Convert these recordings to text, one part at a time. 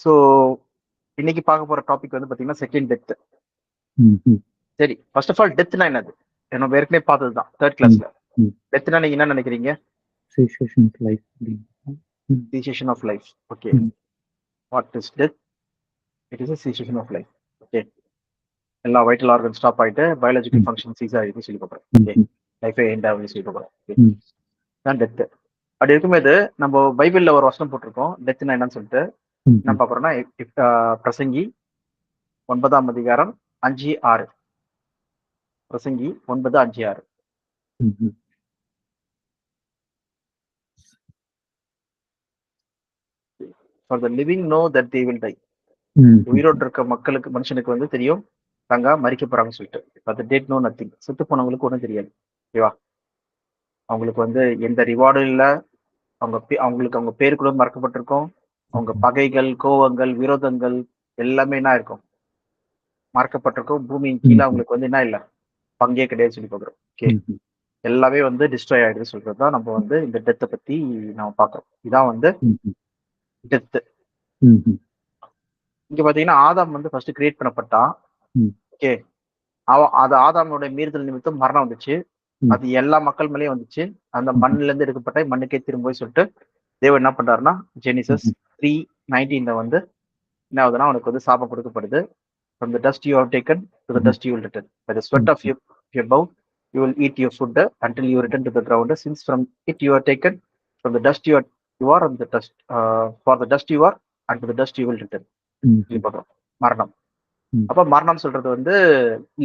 So இன்னைக்கு பார்க்க போற டாபிக் வந்து பாத்தீங்கன்னா செகண்ட் டெத். ம், சரி, ஃபர்ஸ்ட் ஆஃப் ஆல் டெத்னா என்னது? நம்ம ஏற்கனவே பார்த்ததுதான் தேர்ட் ம், கிளாஸ்ல. ம். டெத்னா நீங்க என்ன நினைக்கிறீங்க? Cessation of life அப்படின்னு. ம், cessation of life. Okay, hmm, what is death? It is a cessation of life. Okay, எல்லா வைட்டல் ஆர்கன் ஸ்டாப் ஆயிட்டு பயாலஜிக்கல் ம், ஃபங்க்ஷன் சீஸ் ஆகிட்டு சொல்லி பார்க்குறோம். ம், ஓகே, ம், லைஃபே எண்ட் ஆகுதுன்னு சொல்லி பார்க்குறோம். ஓகே, ம், தான் டெத். அப்படி இருக்கும்போது நம்ம பைபிள்ல ஒரு வசனம் போட்டிருக்கோம் டெத்னா என்னன்னு சொல்லிட்டு. ம், என்ன ம், பார்க்குறோம்னா பிரசங்கி 9ஆம் அதிகாரம் 5:6. பிரசங்கி 9:5-6. ம், ம். For the living know that they will tie. ம், உயிரோடு இருக்க மக்களுக்கு மனுஷனுக்கு வந்து தெரியும் தாங்க மறிக்க போறாங்கன்னு சொல்லிட்டு. But dead know nothing. செத்து போனவங்களுக்கு ஒன்றும் தெரியாது. ஓகேவா? அவங்களுக்கு வந்து எந்த ரிவார்டும் இல்லை. அவங்களுக்கு அவங்க பேரு கூட மறக்கப்பட்டிருக்கும். அவங்க பகைகள், கோவங்கள், விரோதங்கள் எல்லாமே என்ன இருக்கும்? மறக்கப்பட்டிருக்கும். பூமியின் கீழே அவங்களுக்கு வந்து என்ன இல்லை, பங்கே கிடையாது சொல்லி பார்க்குறோம். ஓகே, எல்லாமே வந்து டிஸ்ட்ராய் ஆயிடுது சொல்றது தான் நம்ம வந்து இந்த டெத்தை பத்தி நம்ம பார்க்குறோம். இதான் வந்து டெத்து. இங்க பாத்தீங்கன்னா ஆதாம் வந்து ஃபர்ஸ்ட் கிரியேட் பண்ணப்பட்டான். ஓகே, அது ஆதாமோட மீறுதல் நிமித்தம் மரணம் வந்துச்சு. அது எல்லா மக்கள் மேலேயும் வந்துச்சு. அந்த மண்ணுல இருந்து எடுக்கப்பட்ட மண்ணுக்கே திரும்ப சொல்லிட்டு தேவன் என்ன பண்றாருன்னா ஜெனிசஸ் 3:19 வந்து என்ன ஆகுதுன்னா அவனுக்கு வந்து சாபம் கொடுக்கப்படுது. From the dust you have taken, to the dust you will return. By the sweat of your bow, you will eat your food until you return to the ground. Since from it you are taken, from the dust you are on the dust. For the dust you are, and to the dust you will return. மரணம். அப்ப மரணம் சொல்றது வந்து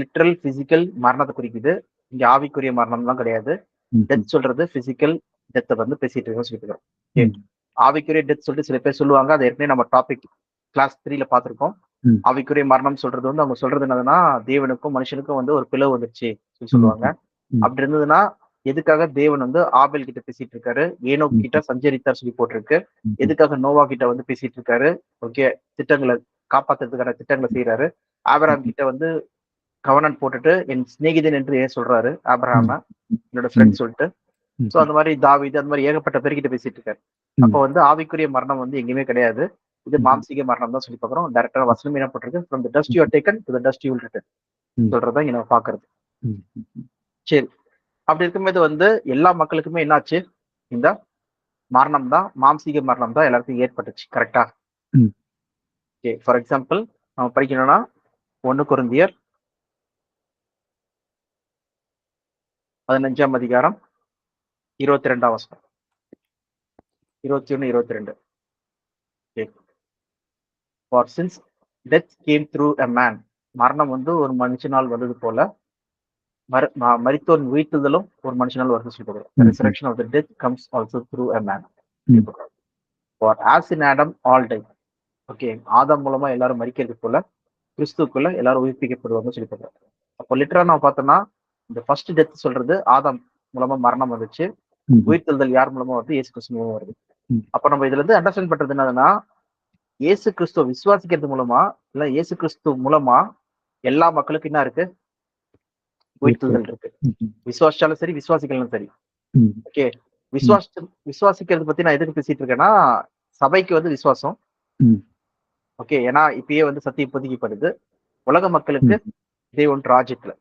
literal physical மரணத்தை குறிக்குது. இங்க ஆவிக்குரிய மரணம்லாம் கிடையாது. டெத் சொல்றது பிசிக்கல் டெத்தை வந்து பேசிட்டு இருக்கோம் சொல்லிட்டு இருக்கோம். ஆவிக்குரிய டெத் சொல்லிட்டு சில பேர் சொல்லுவாங்க. அது ஏற்கனவே நம்ம டாபிக் கிளாஸ் 3ல பார்த்திருக்கோம். ஆவிக்குரிய மரணம் சொல்றது வந்து அவங்க சொல்றது என்னதுன்னா தேவனுக்கும் மனுஷனுக்கும் வந்து ஒரு பிளவு வந்துருச்சு சொல்லுவாங்க. அப்படி இருந்ததுன்னா எதுக்காக தேவன் வந்து ஆபேல் கிட்ட பேசிட்டு இருக்காரு, ஏனோக் கிட்ட சஞ்சரித்தார் சொல்லி போட்டிருக்கு. எதுக்காக நோவா கிட்ட வந்து பேசிட்டு இருக்காரு, ஓகே, திட்டங்களை காப்பாத்துறதுக்கான திட்டங்களை செய்யறாரு. ஆபிரகாம் கிட்ட வந்து கவர்னன்ட் போட்டுட்டு என் சிநேகிதன் என்று ஏன் சொல்றாரு ஆபிரகாம, என்னோட ஃப்ரெண்ட் சொல்லிட்டு. சோ அந்த மாதிரி தாவீது அந்த மாதிரி ஏகப்பட்ட பேர்கிட்ட பேசிட்டு இருக்காரு. அப்ப வந்து ஆவிக்குரிய மரணம் வந்து எங்கேயுமே கிடையாது. இது மாம்சீக மரணம் தான் சொல்லி பாக்குறோம். டைரக்டா வசனம் என்ன போட்டிருக்கு, from the dust you are taken, to the dust you will return சொல்றதான் இங்க நம்ம பாக்குறது. சரி, அப்படி இருக்கும்போது வந்து எல்லா மக்களுக்குமே என்னாச்சு, இந்த மரணம் தான், மாம்சீக மரணம் தான் எல்லாருக்கும் ஏற்பட்டுச்சு. கரெக்டா? ஓகே, ஃபார் எக்ஸாம்பிள் நம்ம படிக்கணும்னா 1 கொரிந்தியர் 15ஆம் அதிகாரம் 22ஆம் வசனம், 21, 22. Okay, for since death came through a man, மரணம் வந்து ஒரு மனுஷனால் வந்தது போல மரித்தோர் உயிர்த்தெழுதலும் ஒரு மனுஷனால் வருது சொல்லுவாங்க. The resurrection of the death comes also through a man. For as in Adam all die. Okay, Adam மூலமா எல்லாரும் மரிக்கிறது போல கிறிஸ்துக்குள்ள எல்லாரும் உயிர்ப்பிக்கப்படுவாங்க சொல்லி சொல்றாங்க. அப்போ லிட்டரா நம்ம பார்த்தோம்னா இந்த ஃபர்ஸ்ட் டெத் சொல்றது ஆதாம் மூலமா மரணம் வந்துச்சு. உயிர்த்தெழுதல் யார் மூலமா வருது? இயேசு கிறிஸ்து மூலமா வருது. அப்ப நம்ம இதுல இருந்து அண்டர்ஸ்டாண்ட் பண்றது என்னதுன்னா, இயேசு கிறிஸ்துவ விசுவாசிக்கிறது மூலமா இல்ல இயேசு கிறிஸ்து மூலமா எல்லா மக்களுக்கும் என்ன இருக்கு? உயிர்த்தெழுதல் இருக்கு. விசுவாசிச்சாலும் சரி, விசுவாசிக்கலாம் சரி. ஓகே, விசுவாசிக்கிறது பத்தி நான் எதுக்கு பேசிட்டு இருக்கேன்னா, சபைக்கு வந்து விசுவாசம். ஓகே, ஏன்னா இப்பயே வந்து சத்தியம் இப்போதைக்கப்படுது. உலக மக்களுக்கு தேவன் ராஜ்யத்துல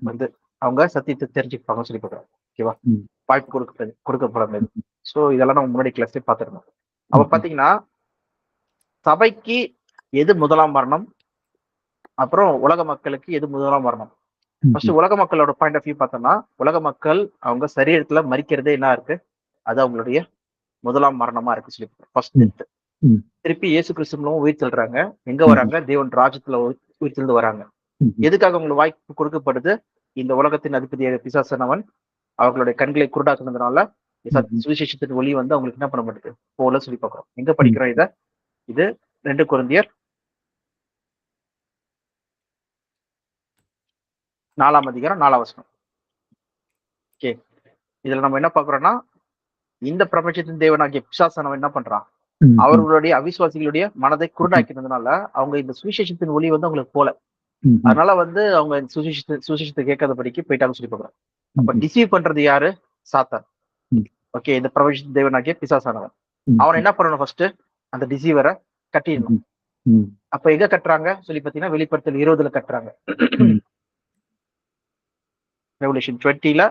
வந்து அவங்க சத்தியத்தை தெரிஞ்சுப்பாங்க சொல்லி போடுறாங்க. ஓகேவா? வாய்ப்பு கொடுக்கப்படுறது. சோ இதெல்லாம் நம்ம முன்னாடி கிளாஸ்ல பாத்துருந்தோம். அப்ப பாத்தீங்கன்னா சபைக்கு எது முதலாம் மரணம், அப்புறம் உலக மக்களுக்கு எது முதலாம் மரணம். ஃபர்ஸ்ட் உலக மக்களோட பாயிண்ட் ஆஃப் வியூ பார்த்தோம்னா, உலக மக்கள் அவங்க சரீரத்துல மரிக்கிறதே என்ன இருக்கு, அது அவங்களுடைய முதலாம் மரணமா இருக்கு சொல்லி ஃபர்ஸ்ட் டெத். திருப்பி இயேசு கிறிஸ்து மூலம் உயிர் தெழுறாங்க. எங்க வராங்க? தேவன் ராஜ்யத்துல உயிர் தெழுந்து வராங்க. எதுக்காக அவங்களுக்கு வாய்ப்பு கொடுக்கப்படுது? இந்த உலகத்தின் அதிபதியாக பிசாசானவன் அவர்களுடைய கண்களை குருடாக்குனதுனால சுவிசேஷத்தின் ஒளி வந்து அவங்களுக்கு என்ன பண்ண மாட்டேங்குது போல சொல்லி பார்க்கிறோம். எங்க படிக்கிறோம் இத? இது 2 கொரிந்தியர் 4ஆம் அதிகாரம் 4ஆம் வசனம். ஓகே, இதுல நம்ம என்ன பாக்குறோம்னா, இந்த பிரபஞ்சத்தின் தேவனாகிய பிசாசானவன் என்ன பண்றான்? அவர்களுடைய அவிசுவாசிகளுடைய மனதை குருடாக்கினதுனால அவங்க இந்த சுவிசேஷத்தின் ஒளி வந்து அவங்களுக்கு போல. அதனால வந்து அவங்க சுவிசேஷத்தை கேட்காதபடிக்கு போயிட்டாங்க சொல்லி பாக்குறோம். அப்ப டிசீவ் பண்றது யாரு? சாத்தான். ஓகே, இந்த பிரபஞ்சத்தின் தேவனாகிய பிசாசானவன். அவன் என்ன பண்ணணும்? ஃபர்ஸ்ட் அந்த டிசீவரை கட்டிடணும். ம். அப்ப எங்க கட்டுறாங்க சொல்லி பாத்தீங்கன்னா வெளிப்படுத்தல் 20ல கட்டுறாங்க. ம். ரெவல்யூஷன் 20ல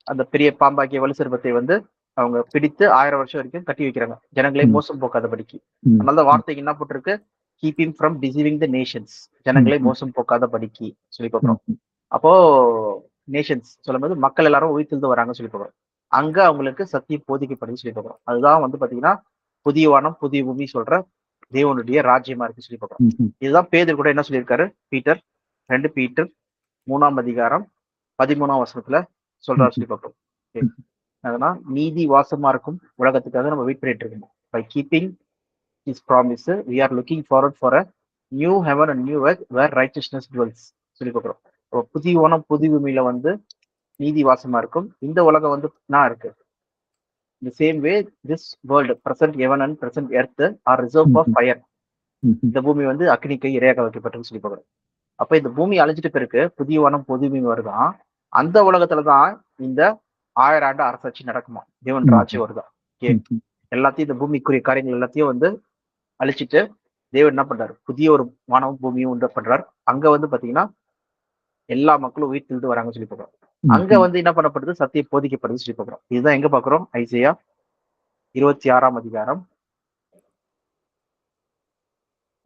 அந்த பெரிய பாம்பாக்கிய வலு சர்ப்பத்தை வந்து அவங்க பிடித்து 1000 வருஷம் வரைக்கும் கட்டி வைக்கிறாங்க, ஜனங்களை ம். மோசம் போக்காதபடிக்கு. ம். அதனால வார்த்தைக்கு என்ன போட்டிருக்கு? Keep him from deceiving the Nations, ஜனங்களை மோசம் போக்காதபடிக்கு சொல்லி பார்க்கிறோம். ம். அப்போ நேஷன்ஸ் சொல்லும்போது மக்கள் எல்லாரும் உயிர்த்தெழுந்து வராங்க சொல்லி பார்க்கிறோம். அங்க அவங்களுக்கு சத்தியம் போதிக்கப்படுது சொல்லி பார்க்கிறோம். அதுதான் வந்து பாத்தீங்கன்னா புதிய வானம் புதிய பூமி சொல்ற தேவனுடைய ராஜ்யமா இருக்கு சொல்லி பார்க்கிறோம். ம். இதுதான் பேதர் கூட என்ன சொல்லியிருக்காரு? பீட்டர் 2 பீட்டர் 3ஆம் அதிகாரம் 13ஆம் வசனத்துல சொல்றாரு சொல்லி பார்க்கிறோம். Okay. அதனால் நீதி வாசமா இருக்கும் உலகத்துக்காக நம்ம வெயிட் பண்ணிட்டு இருக்கோம். By keeping his promise we are looking forward for a new heaven and new earth where righteousness dwells சொல்லி பார்க்கிறோம். புதிய வானம் புதிய பூமியில வந்து நீதி வாசமா இருக்கும். இந்த உலகம் வந்து நான் இருக்கு. The same way this world, present heaven and present earth are reserved for fire. இந்த பூமி வந்து அக்னிக்கு இரையாக வைக்கப்பட்டதுன்னு சொல்லி பார்க்கிறோம். அப்ப இந்த பூமி அழிஞ்சிட்டு பிறகு புதிய வானம் புதிய பூமி வருதான். அந்த உலகத்துலதான் இந்த 1000 ஆண்டு அரசாட்சி நடக்குமா, தேவன் ராஜ்யம் வருதான். எல்லாத்தையும் இந்த பூமிக்குரிய காரியங்கள் எல்லாத்தையும் வந்து அழிச்சிட்டு தேவன் என்ன பண்றாரு? புதிய ஒரு வானமும் பூமியும் உண்டு பண்றாரு. அங்க வந்து பாத்தீங்கன்னா எல்லா மக்களும் உயிர் திருந்து வராங்கன்னு சொல்லி பார்க்கிறோம். அங்க வந்து என்ன பண்ணப்படுது? சத்தியம் போதிக்கப்படுது சொல்லி பார்க்கிறோம். இதுதான் எங்க பாக்குறோம்? ஐசையா 26ஆம் அதிகாரம்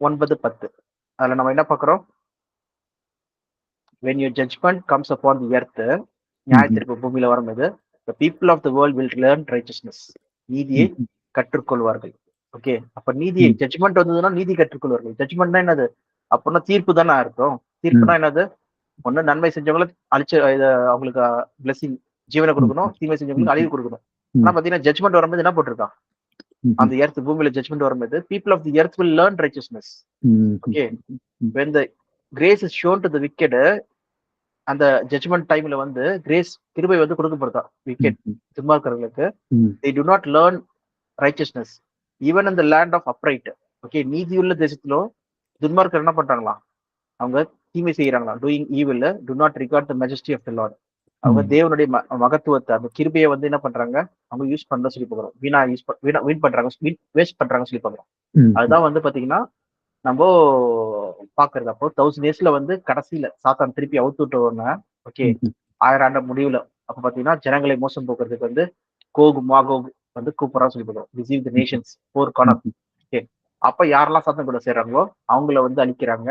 9-10. அதுல நம்ம என்ன பாக்குறோம்? when your judgment comes upon the earth, நியாயத்திற்கு பூமியில வரும்போது the people of the world will learn righteousness, நீதியை கற்றுக்கொள்வார்கள். ஓகே, அப்ப நீதி ஜட்ஜ்மெண்ட் வந்ததுன்னா நீதி கற்றுக்கொள்வார்கள். ஜட்ஜ்மெண்ட்னா என்னது? அப்படின்னா தீர்ப்பு தானே அர்த்தம். தீர்ப்புனா என்னது? ஒண்ணு நன்மை செஞ்சவங்களை அழிச்சு அவங்களுக்கு பிளஸிங் ஜீவனை கொடுக்கணும், தீமை செஞ்சவங்களுக்கு அழிவு கொடுக்கணும். ஆனா பாத்தீங்கன்னா ஜட்ஜ்மெண்ட் வரும்போது என்ன போட்டிருக்கான்? அந்த எர்த் பூமியில ஜட்ஜ்மெண்ட் வரும்போது people of the earth will learn righteousness. Okay, when the grace is shown to the wicked, அந்த ஜட்ஜ்மெண்ட் டைம்ல வந்து கிரேஸ் கிருபை வந்து கொடுக்கப்படுதா wicket துன்மார்க்கர்களுக்கு. they do not learn righteousness even in the land of upright. Okay, நீதியுள்ள தேசத்திலும் துன்மார்க்கர் என்ன பண்றாங்களா? அவங்க தீமை செய்யறாங்களா? Doing evil do not regard the majesty of the Lord. அவங்க தேவனுடைய மகத்துவத்தை அந்த கிருபையை வந்து என்ன பண்றாங்க? அவங்க யூஸ் பண்ண சொல்லி பார்க்கிறோம். வீண் பண்றாங்க, வேஸ்ட் பண்றாங்க சொல்லி பார்க்கிறோம். அதுதான் வந்து பாத்தீங்கன்னா நம்ம பாக்குறது. அப்போ 1000 yearsல வந்து கடைசியில சாத்தான் திருப்பி அவுத்து விட்டோம்னா, ஓகே 1000 ஆண்டு முடிவுல அப்ப பாத்தீங்கன்னா ஜனங்களை மோசம் போக்குறதுக்கு வந்து கோகு மாகோக் வந்து கூப்பிடறா சொல்லி பார்க்கிறோம். ரிசீவ் தி நேஷன்ஸ் ஃபோர் கார்னர். ஓகே, அப்ப யாரெல்லாம் சாத்தான் கூட சேர்றாங்களோ அவங்கள வந்து அழிக்கிறாங்க.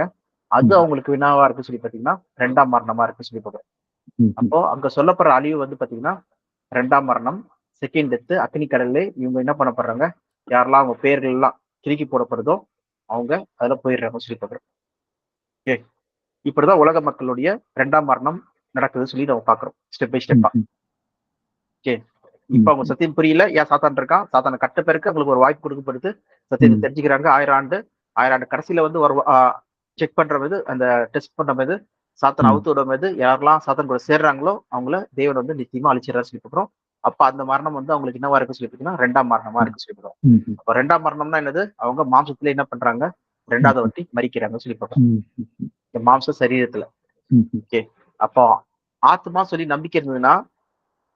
அது அவங்களுக்கு வினாவா இருக்கு சொல்லி பாத்தீங்கன்னா 2ஆம் மரணமா இருக்கு சொல்லி பார்க்கிறோம். அப்போ அங்க சொல்லப்படுற அழிவு வந்து பாத்தீங்கன்னா 2ஆம் மரணம், செகண்ட் டெத், அக்னி கடல்ல இவங்க என்ன பண்ணப்படுறாங்க? யாரெல்லாம் அவங்க பேர்கள் எல்லாம் கிறுக்கி போடப்படுதோ அவங்க அதுல போயிடுறாங்க சொல்லி பார்க்கிறோம். ஓகே, இப்படிதான் உலக மக்களுடைய 2ஆம் மரணம் நடக்குதுன்னு சொல்லி நம்ம பாக்குறோம் ஸ்டெப் பை ஸ்டெப்பா. ஓகே, இப்ப அவங்க சத்தியம் புரியல, ஏன் சாத்தான் இருக்கான், சாத்தான கட்ட பேருக்கு அவங்களுக்கு ஒரு வாய்ப்பு கொடுக்கப்படுது, சத்தியத்தை தெரிஞ்சுக்கிறாங்க. 1000 ஆண்டு கடைசியில வந்து ஒரு செக் பண்ற போது, அந்த டெஸ்ட் பண்ற போது சாத்தான் அவுத்து விடும் போது யாரெல்லாம் சாத்தான் கூட சேர்றாங்களோ அவங்கள தேவன் வந்து நிச்சயமா அழிச்சிடறா சொல்லி பார்க்கிறோம். அப்ப அந்த மரணம் வந்து அவங்களுக்கு என்னவா இருக்கு சொல்லி பார்த்தீங்கன்னா 2ஆம் மரணமா இருக்கு சொல்லி பார்க்கிறோம். அப்ப 2ஆம் மரணம்னா என்னது? அவங்க மாம்சத்துல என்ன பண்றாங்க? 2வது வாட்டி மரிக்கிறாங்க சொல்லி பார்க்கிறோம், இந்த மாம்ச சரீரத்துல. ஓகே, அப்போ ஆத்மா சொல்லி நம்பிக்கை இருந்ததுன்னா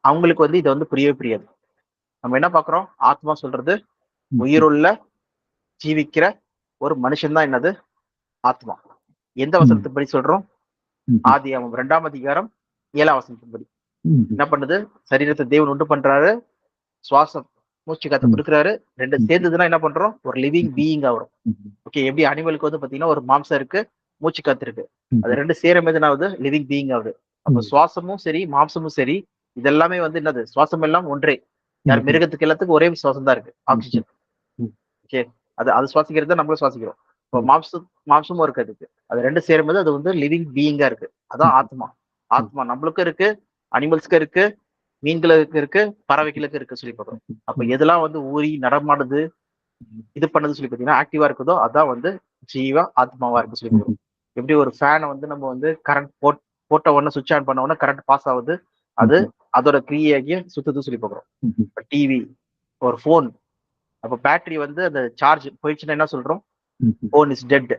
அவங்களுக்கு வந்து இதை வந்து புரியவே புரியாது. நம்ம என்ன பாக்குறோம்? ஆத்மா சொல்றது உயிருள்ள ஜீவிக்கிற ஒரு மனுஷன் தான் என்னது? ஆத்மா. எந்த வசனத்தின்படி சொல்றோம்? ஆதியாகமம் 2ஆம் அதிகாரம் 7ஆம் வசனத்தின்படி என்ன பண்ணுது? சரீரத்தை தேவன் உண்டு பண்றாரு, சுவாசம் மூச்சு காத்து கொடுக்குறாரு. ரெண்டு சேர்ந்ததுன்னா என்ன பண்றோம்? ஒரு லிவிங் பீயிங்கா வரும். ஓகே, எப்படி அனிமலுக்கு வந்து பாத்தீங்கன்னா ஒரு மாம்சம் இருக்கு, மூச்சு காத்து இருக்கு, அது ரெண்டு சேரும் போது என்ன ஆகுது? லிவிங் பீயிங் ஆகுது. அப்ப சுவாசமும் சரி மாம்சமும் சரி இதெல்லாமே வந்து என்னது? சுவாசம் எல்லாம் ஒன்றே. யார் மிருகத்துக்கு எல்லாத்துக்கும் ஒரே சுவாசம் தான் இருக்கு, ஆக்சிஜன். ஓகே, அது சுவாசிக்கிறது நம்மளும் சுவாசிக்கிறோம். இப்போ மாம்சமும் இருக்கு அதுக்கு. அது ரெண்டு சேரும்போது அது வந்து லிவிங் பீயிங்கா இருக்கு. அதான் ஆத்மா. ஆத்மா நம்மளுக்கும் இருக்கு, அனிமல்ஸ்க்கு இருக்கு, மீன்களுக்கு இருக்கு, பறவைகளுக்கு இருக்கு சொல்லி பார்க்கணும். அப்ப எதெல்லாம் வந்து ஊறி நடமாடுது, இது பண்ணது சொல்லி பாத்தீங்கன்னா ஆக்டிவா இருக்குதோ அதான் வந்து ஜீவா ஆத்மாவா இருக்கு சொல்லி பார்க்கணும். எப்படி ஒரு ஃபேனை வந்து நம்ம வந்து கரண்ட் போட்ட உடனே சுவிட்ச் ஆன் பண்ண உடனே கரண்ட் பாஸ் ஆகுது, அது அதோட கிரியையாகிய சுத்தது சொல்லி பார்க்கிறோம். டிவி, ஒரு போன், அப்ப பேட்டரி வந்து அந்த சார்ஜ் போயிடுச்சுன்னா என்ன சொல்றோம்? போன் இஸ் டெட்,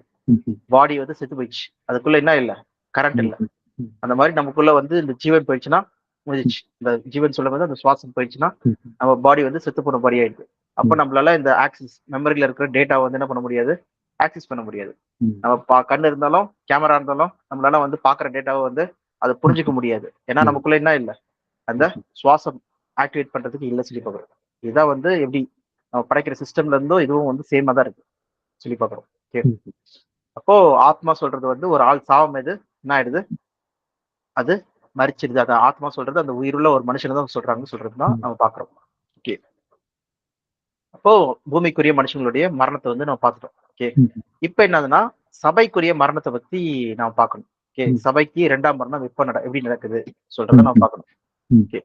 பாடி வந்து செத்து போயிடுச்சு, அதுக்குள்ள என்ன இல்ல? கரண்ட் இல்ல. அந்த மாதிரி நமக்குள்ள வந்து இந்த ஜீவன் போயிடுச்சுன்னா முடிஞ்சிச்சு. இந்த ஜீவன் சொல்லும் போது அந்த சுவாசம் போயிடுச்சுன்னா நம்ம பாடி வந்து செத்து போன பாடி ஆயிடுது. அப்ப நம்மளால இந்த ஆக்சஸ் மெமரியில இருக்கிற டேட்டா வந்து என்ன பண்ண முடியாது? ஆக்சஸ் பண்ண முடியாது. நம்ம கண்ணு இருந்தாலும் கேமரா இருந்தாலும் நம்மளால வந்து பாக்குற டேட்டாவை வந்து அதை புரிஞ்சுக்க முடியாது. ஏன்னா நமக்குள்ள என்ன இல்லை, அந்த சுவாசம் ஆக்டிவேட் பண்றதுக்கு இல்லை சொல்லி பார்க்குறோம். இதுதான் வந்து எப்படி நம்ம படைக்கிற சிஸ்டம்ல இருந்தும் இதுவும் வந்து சேமா தான் இருக்கு சொல்லி பார்க்குறோம். ஓகே, அப்போ ஆத்மா சொல்றது வந்து ஒரு ஆள் சாவம் எது என்ன ஆயிடுது, அது மறிச்சிடுது. அது ஆத்மா சொல்றது அந்த உயிருள்ள ஒரு மனுஷனை தான் சொல்றது தான் நம்ம பாக்குறோம். ஓகே, அப்போ பூமிக்குரிய மனுஷங்களுடைய மரணத்தை வந்து நம்ம பார்த்துட்டோம். ஓகே, இப்ப என்னதுன்னா சபைக்குரிய மரணத்தை பத்தி நாம பார்க்கணும். ஓகே, சபைக்கு 2ஆம் மரணம் எப்படி நடக்குது சொல்றத நம்ம பார்க்கணும். ஓகே,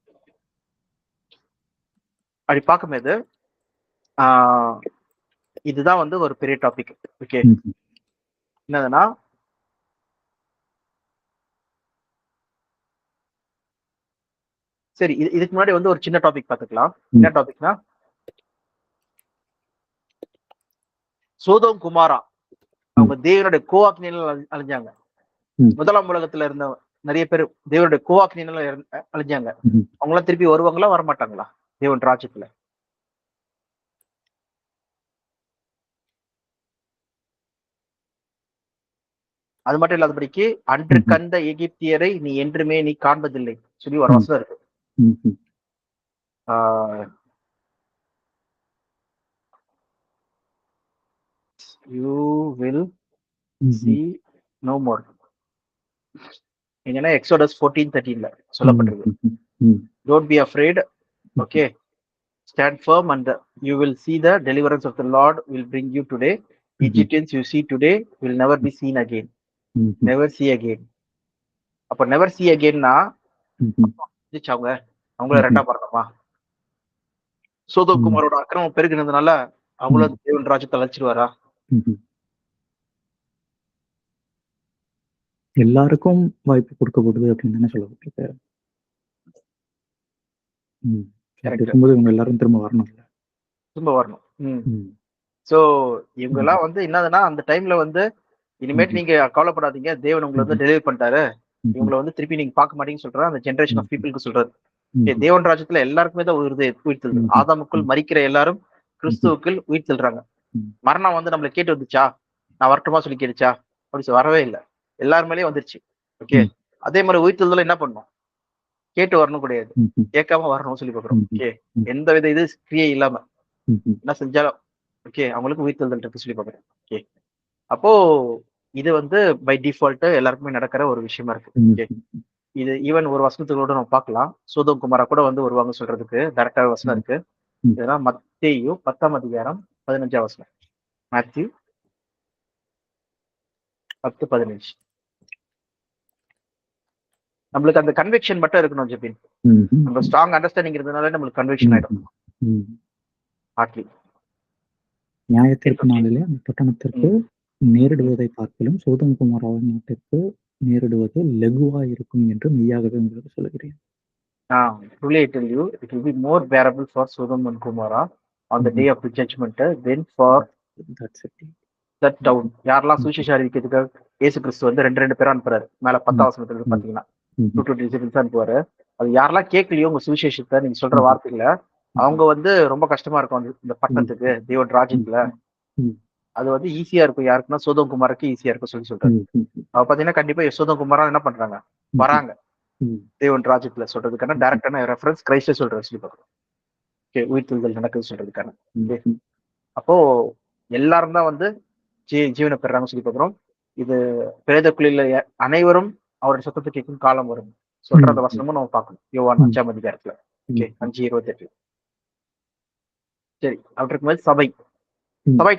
அப்படி பார்க்கும்போது இதுதான் வந்து ஒரு பெரிய டாபிக். ஓகே, என்னதுன்னா சரி, இதுக்கு முன்னாடி வந்து ஒரு சின்ன டாபிக் பார்த்துக்கலாம். என்ன டாபிக்னா சோதோம் குமாரா அவங்க தேவனுடைய கோவாக்கினால அழிஞ்சாங்க. முதலாம் உலகத்துல இருந்த நிறைய பேர் தேவனுடைய கோவாக்கினால அழிஞ்சாங்க. அவங்களாம் திருப்பி வருவாங்களா வரமாட்டாங்களா தேவன் ராஜ்யத்துல? அது மட்டும் இல்லாதபடிக்கு அன்று கண்ட எகிப்தியரை நீ என்றுமே நீ காண்பதில்லை சொல்லி ஒரு வசனம் இருக்கு. You will see no more. என்னன்னா எக்ஸோடஸ் 14:13 சொல்லப்பட்டிருக்கு. Don't be afraid. Okay, stand firm and you will see the deliverance of the Lord will bring you today. Egyptians you see today will never be seen again. Never see again. அப்ப never see againனா அவங்கள 2ஆம் மரணமா? சோதோம் குமாரோட அக்கிரமம் பெருகினதுனால அவங்களும் தேவன் ராஜ்யத்தை அழைச்சிருவாரா? எல்லாருக்கும் வாய்ப்பு கொடுக்கப்படுது அப்படின்னு தானே சொல்லப்பட்டிருக்காரு. இருக்கும்போது இவங்க எல்லாரும் திரும்ப வரணும். சோ இவங்க எல்லாம் வந்து என்னதுன்னா அந்த டைம்ல வந்து இனிமேட்டு நீங்க கவலைப்படாதீங்க, தேவன் உங்களை வந்து டெலிவரி பண்ணிட்டாரு, இவங்களை வந்து திருப்பி நீங்க பார்க்க மாட்டீங்கன்னு சொல்ற அந்த ஜெனரேஷன் ஆஃப் பீப்புளுக்கு சொல்றது. தேவன் ராஜ்யத்துல எல்லாருக்குமே தான் உயிர் தள்ளுது. ஆதாமுக்குள் மரிக்கிற எல்லாரும் கிறிஸ்துவுக்குள் உயிர் தள்ளுறாங்க. மரணம் வந்து நம்மள கேட்டு வந்துச்சா, நான் வரட்டுமா சொல்லி கேட்டுச்சா? அப்படி வரவே இல்லை, எல்லாருமேலயே வந்துருச்சு. ஓகே, அதே மாதிரி உயிர் தள்ளுதல என்ன பண்ணும், கேட்டு வரணும் கிடையாது, கேட்காம வரணும்னு சொல்லி பாக்குறோம். ஓகே, எந்த வித இது கிரியை இல்லாம என்ன செஞ்சாலும் ஓகே அவங்களுக்கு உயிர் தள்ளுதல் இருக்கு சொல்லி பாக்குறேன். ஓகே, அப்போ இது வந்து பை டிஃபால்ட் எல்லாருக்குமே நடக்கிற ஒரு விஷயமா இருக்கு. ஓகே, இது ஈவன் ஒரு வசனத்துக்கூட நம்ம பார்க்கலாம். சோதோம் குமாரா கூட வந்து வருவாங்க சொல்றதுக்கு டைரக்டா வசனம் இருக்கு. இதெல்லாம் மத்தேயு 10ஆம் அதிகாரம் 15ஆம் வசனம். மேத்யூ 10:15. நம்மளுக்கு அந்த கன்விக்ஷன் மட்டும் இருக்கணும் ஜெபின். நம்ம ஸ்ட்ராங் அண்டர்ஸ்டாண்டிங் இருந்தனால நம்மளுக்கு கன்விக்ஷன் ஆயிடும். ஆட்லி நியாயத்திற்கு நாளிலே அந்த பட்டணத்திற்கு நேரிடுவதை பார்க்கலும் சோதோம் குமாராவின் நாட்டிற்கு நேரிடுவது லகுவா இருக்கும் என்று மெய்யாகவே உங்களுக்கு சொல்லுகிறேன். Truly I tell you, it will be more bearable for Sodom and Gomorrah on the day of the judgment than for that town. யாரெல்லாம் சுவிசேஷம் அறிவிக்கிறதுக்கு இயேசு கிறிஸ்து வந்து 2 பேரா அனுப்புறாரு. மேல 10ஆம் வசனத்துல பாத்தீங்கன்னா 2 disciples அனுப்புவாரு. அது யாரெல்லாம் கேட்கலையோ உங்க சுவிசேஷத்தை நீங்க சொல்ற வார்த்தைகளை, அவங்க வந்து ரொம்ப கஷ்டமா இருக்கும் இந்த பட்டணத்துக்கு தேவன் ராஜ்யத்துல. அது வந்து ஈஸியா இருக்கும் யாருக்குன்னா சோதோம் குமாருக்கு ஈஸியா இருக்கும் சொல்லி சொல்றாரு. அவ பாத்தீங்கன்னா கண்டிப்பா சோதோம் குமாரா என்ன பண்றாங்க, வராங்க தேவன் ராஜ்யத்துல சொல்றதுக்கான டைரக்டான ரெஃபரன்ஸ் கிரைஸ்ட சொல்றது சொல்லி பார்க்கணும். ஓகே, உயிர் தூதல் நடக்குது சொல்றதுக்கான. அப்போ எல்லாரும் தான் வந்து ஜீவனை பெறாங்க சொல்லி பார்க்கிறோம். இது பிரேத குழியில அனைவரும் அவருடைய சத்தத்தை கேட்கும் காலம் வரும் சொல்ற அந்த வசனமும் நம்ம பார்க்கணும் யோவான் 5ஆம் அதிகாரத்துல. ஓகே, 5:28. சரி, அவற்றுக்கு மேல் சபை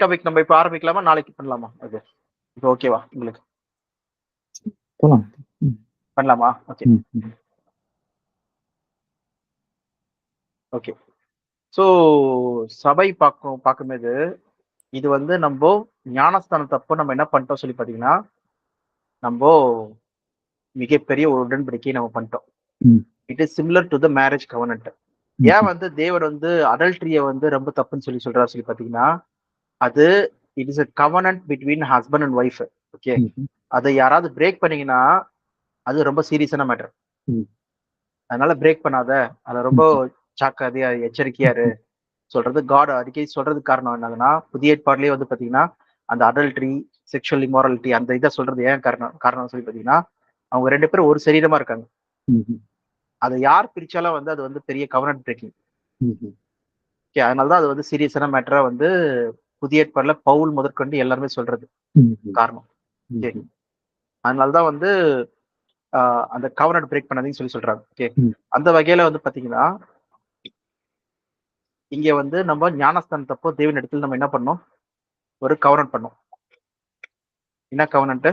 டாபிக் நம்ம இப்ப ஆரம்பிக்கலாமா, நாளைக்கு பண்ணலாமா? அது இப்போ ஓகேவா உங்களுக்கு? பண்ணலாமா? Okay okay. ஸோ சபை பார்க்கும்போது இது வந்து நம்ம ஞானஸ்தானத்தப்போ நம்ம என்ன பண்ணிட்டோம் சொல்லி பார்த்தீங்கன்னா, நம்ம மிகப்பெரிய ஒரு உடன்படிக்கையை நம்ம பண்ணிட்டோம். It is similar to the marriage கவர்னன்ட். ஏன் வந்து தேவர் வந்து அடல்ட்ரியை வந்து ரொம்ப தப்புன்னு சொல்றாரு சொல்லி பார்த்தீங்கன்னா, அது it is a கவர்னன்ட் between husband and wife. Okay, அதை யாராவது பிரேக் பண்ணீங்கன்னா அது ரொம்ப சீரியஸான மேட்டர். அதனால பிரேக் பண்ணாத, அதை ரொம்ப ஜாக்கிரதையா எச்சரிக்கையாரு சொல்றது காட் அடிக்கடி சொல்றதுக்கு காரணம் என்னதுன்னா, புதிய ஏற்பாடுலயே வந்து பாத்தீங்கன்னா அந்த அடல்ட்ரி, செக்ஷுவல் இமாரலிட்டி அந்த இதை சொல்றது ஏன் காரணம் சொல்லி பாத்தீங்கன்னா, அவங்க 2 பேரும் ஒரு சரீரமா இருக்காங்க. அதை யார் பிரிச்சாலும் வந்து அது வந்து பெரிய கவர்னன்ட் பிரேக்கிங். ஓகே, அதனாலதான் அது வந்து சீரியஸான மேட்டரா வந்து புதிய ஏற்பாடுல பவுல் முதற்கொண்டு எல்லாருமே சொல்றது காரணம். ஓகே, அதனாலதான் வந்து அந்த கவர்னன்ட் பிரேக் பண்ணாதீங்கன்னு சொல்லி சொல்றாங்க. ஓகே, அந்த வகையில வந்து பாத்தீங்கன்னா இங்க வந்து நம்ம ஞானஸ்தானத்தப்போ தேவன் இடத்துல நம்ம என்ன பண்ணோம், ஒரு கவர்னன்ட் பண்ணோம். என்ன கவர்னன்ட்?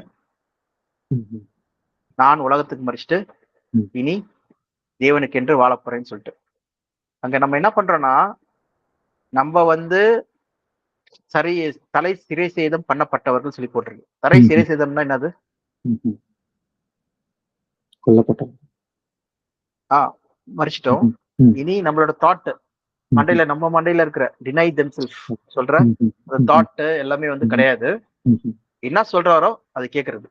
நான் உலகத்துக்கு மறிச்சுட்டு இனி தேவனுக்கு என்று வாழ போறேன்னு சொல்லிட்டு அங்க நம்ம என்ன பண்றோம்னா, நம்ம வந்து தலை சிறை சேதம் பண்ணப்பட்டவர்கள் சொல்லி போட்டிருக்கு. தலை சிறை சேதம்னா என்னது? மறிச்சிட்டோம். இனி நம்மளோட தாட் மண்டையில, நம்ம மண்டையில இருக்கிற டினை தெம்செல்ஃப் சொல்ற அந்த தாட் எல்லாமே வந்து கிடையாது. என்ன சொல்றாரோ அது கேட்கறது,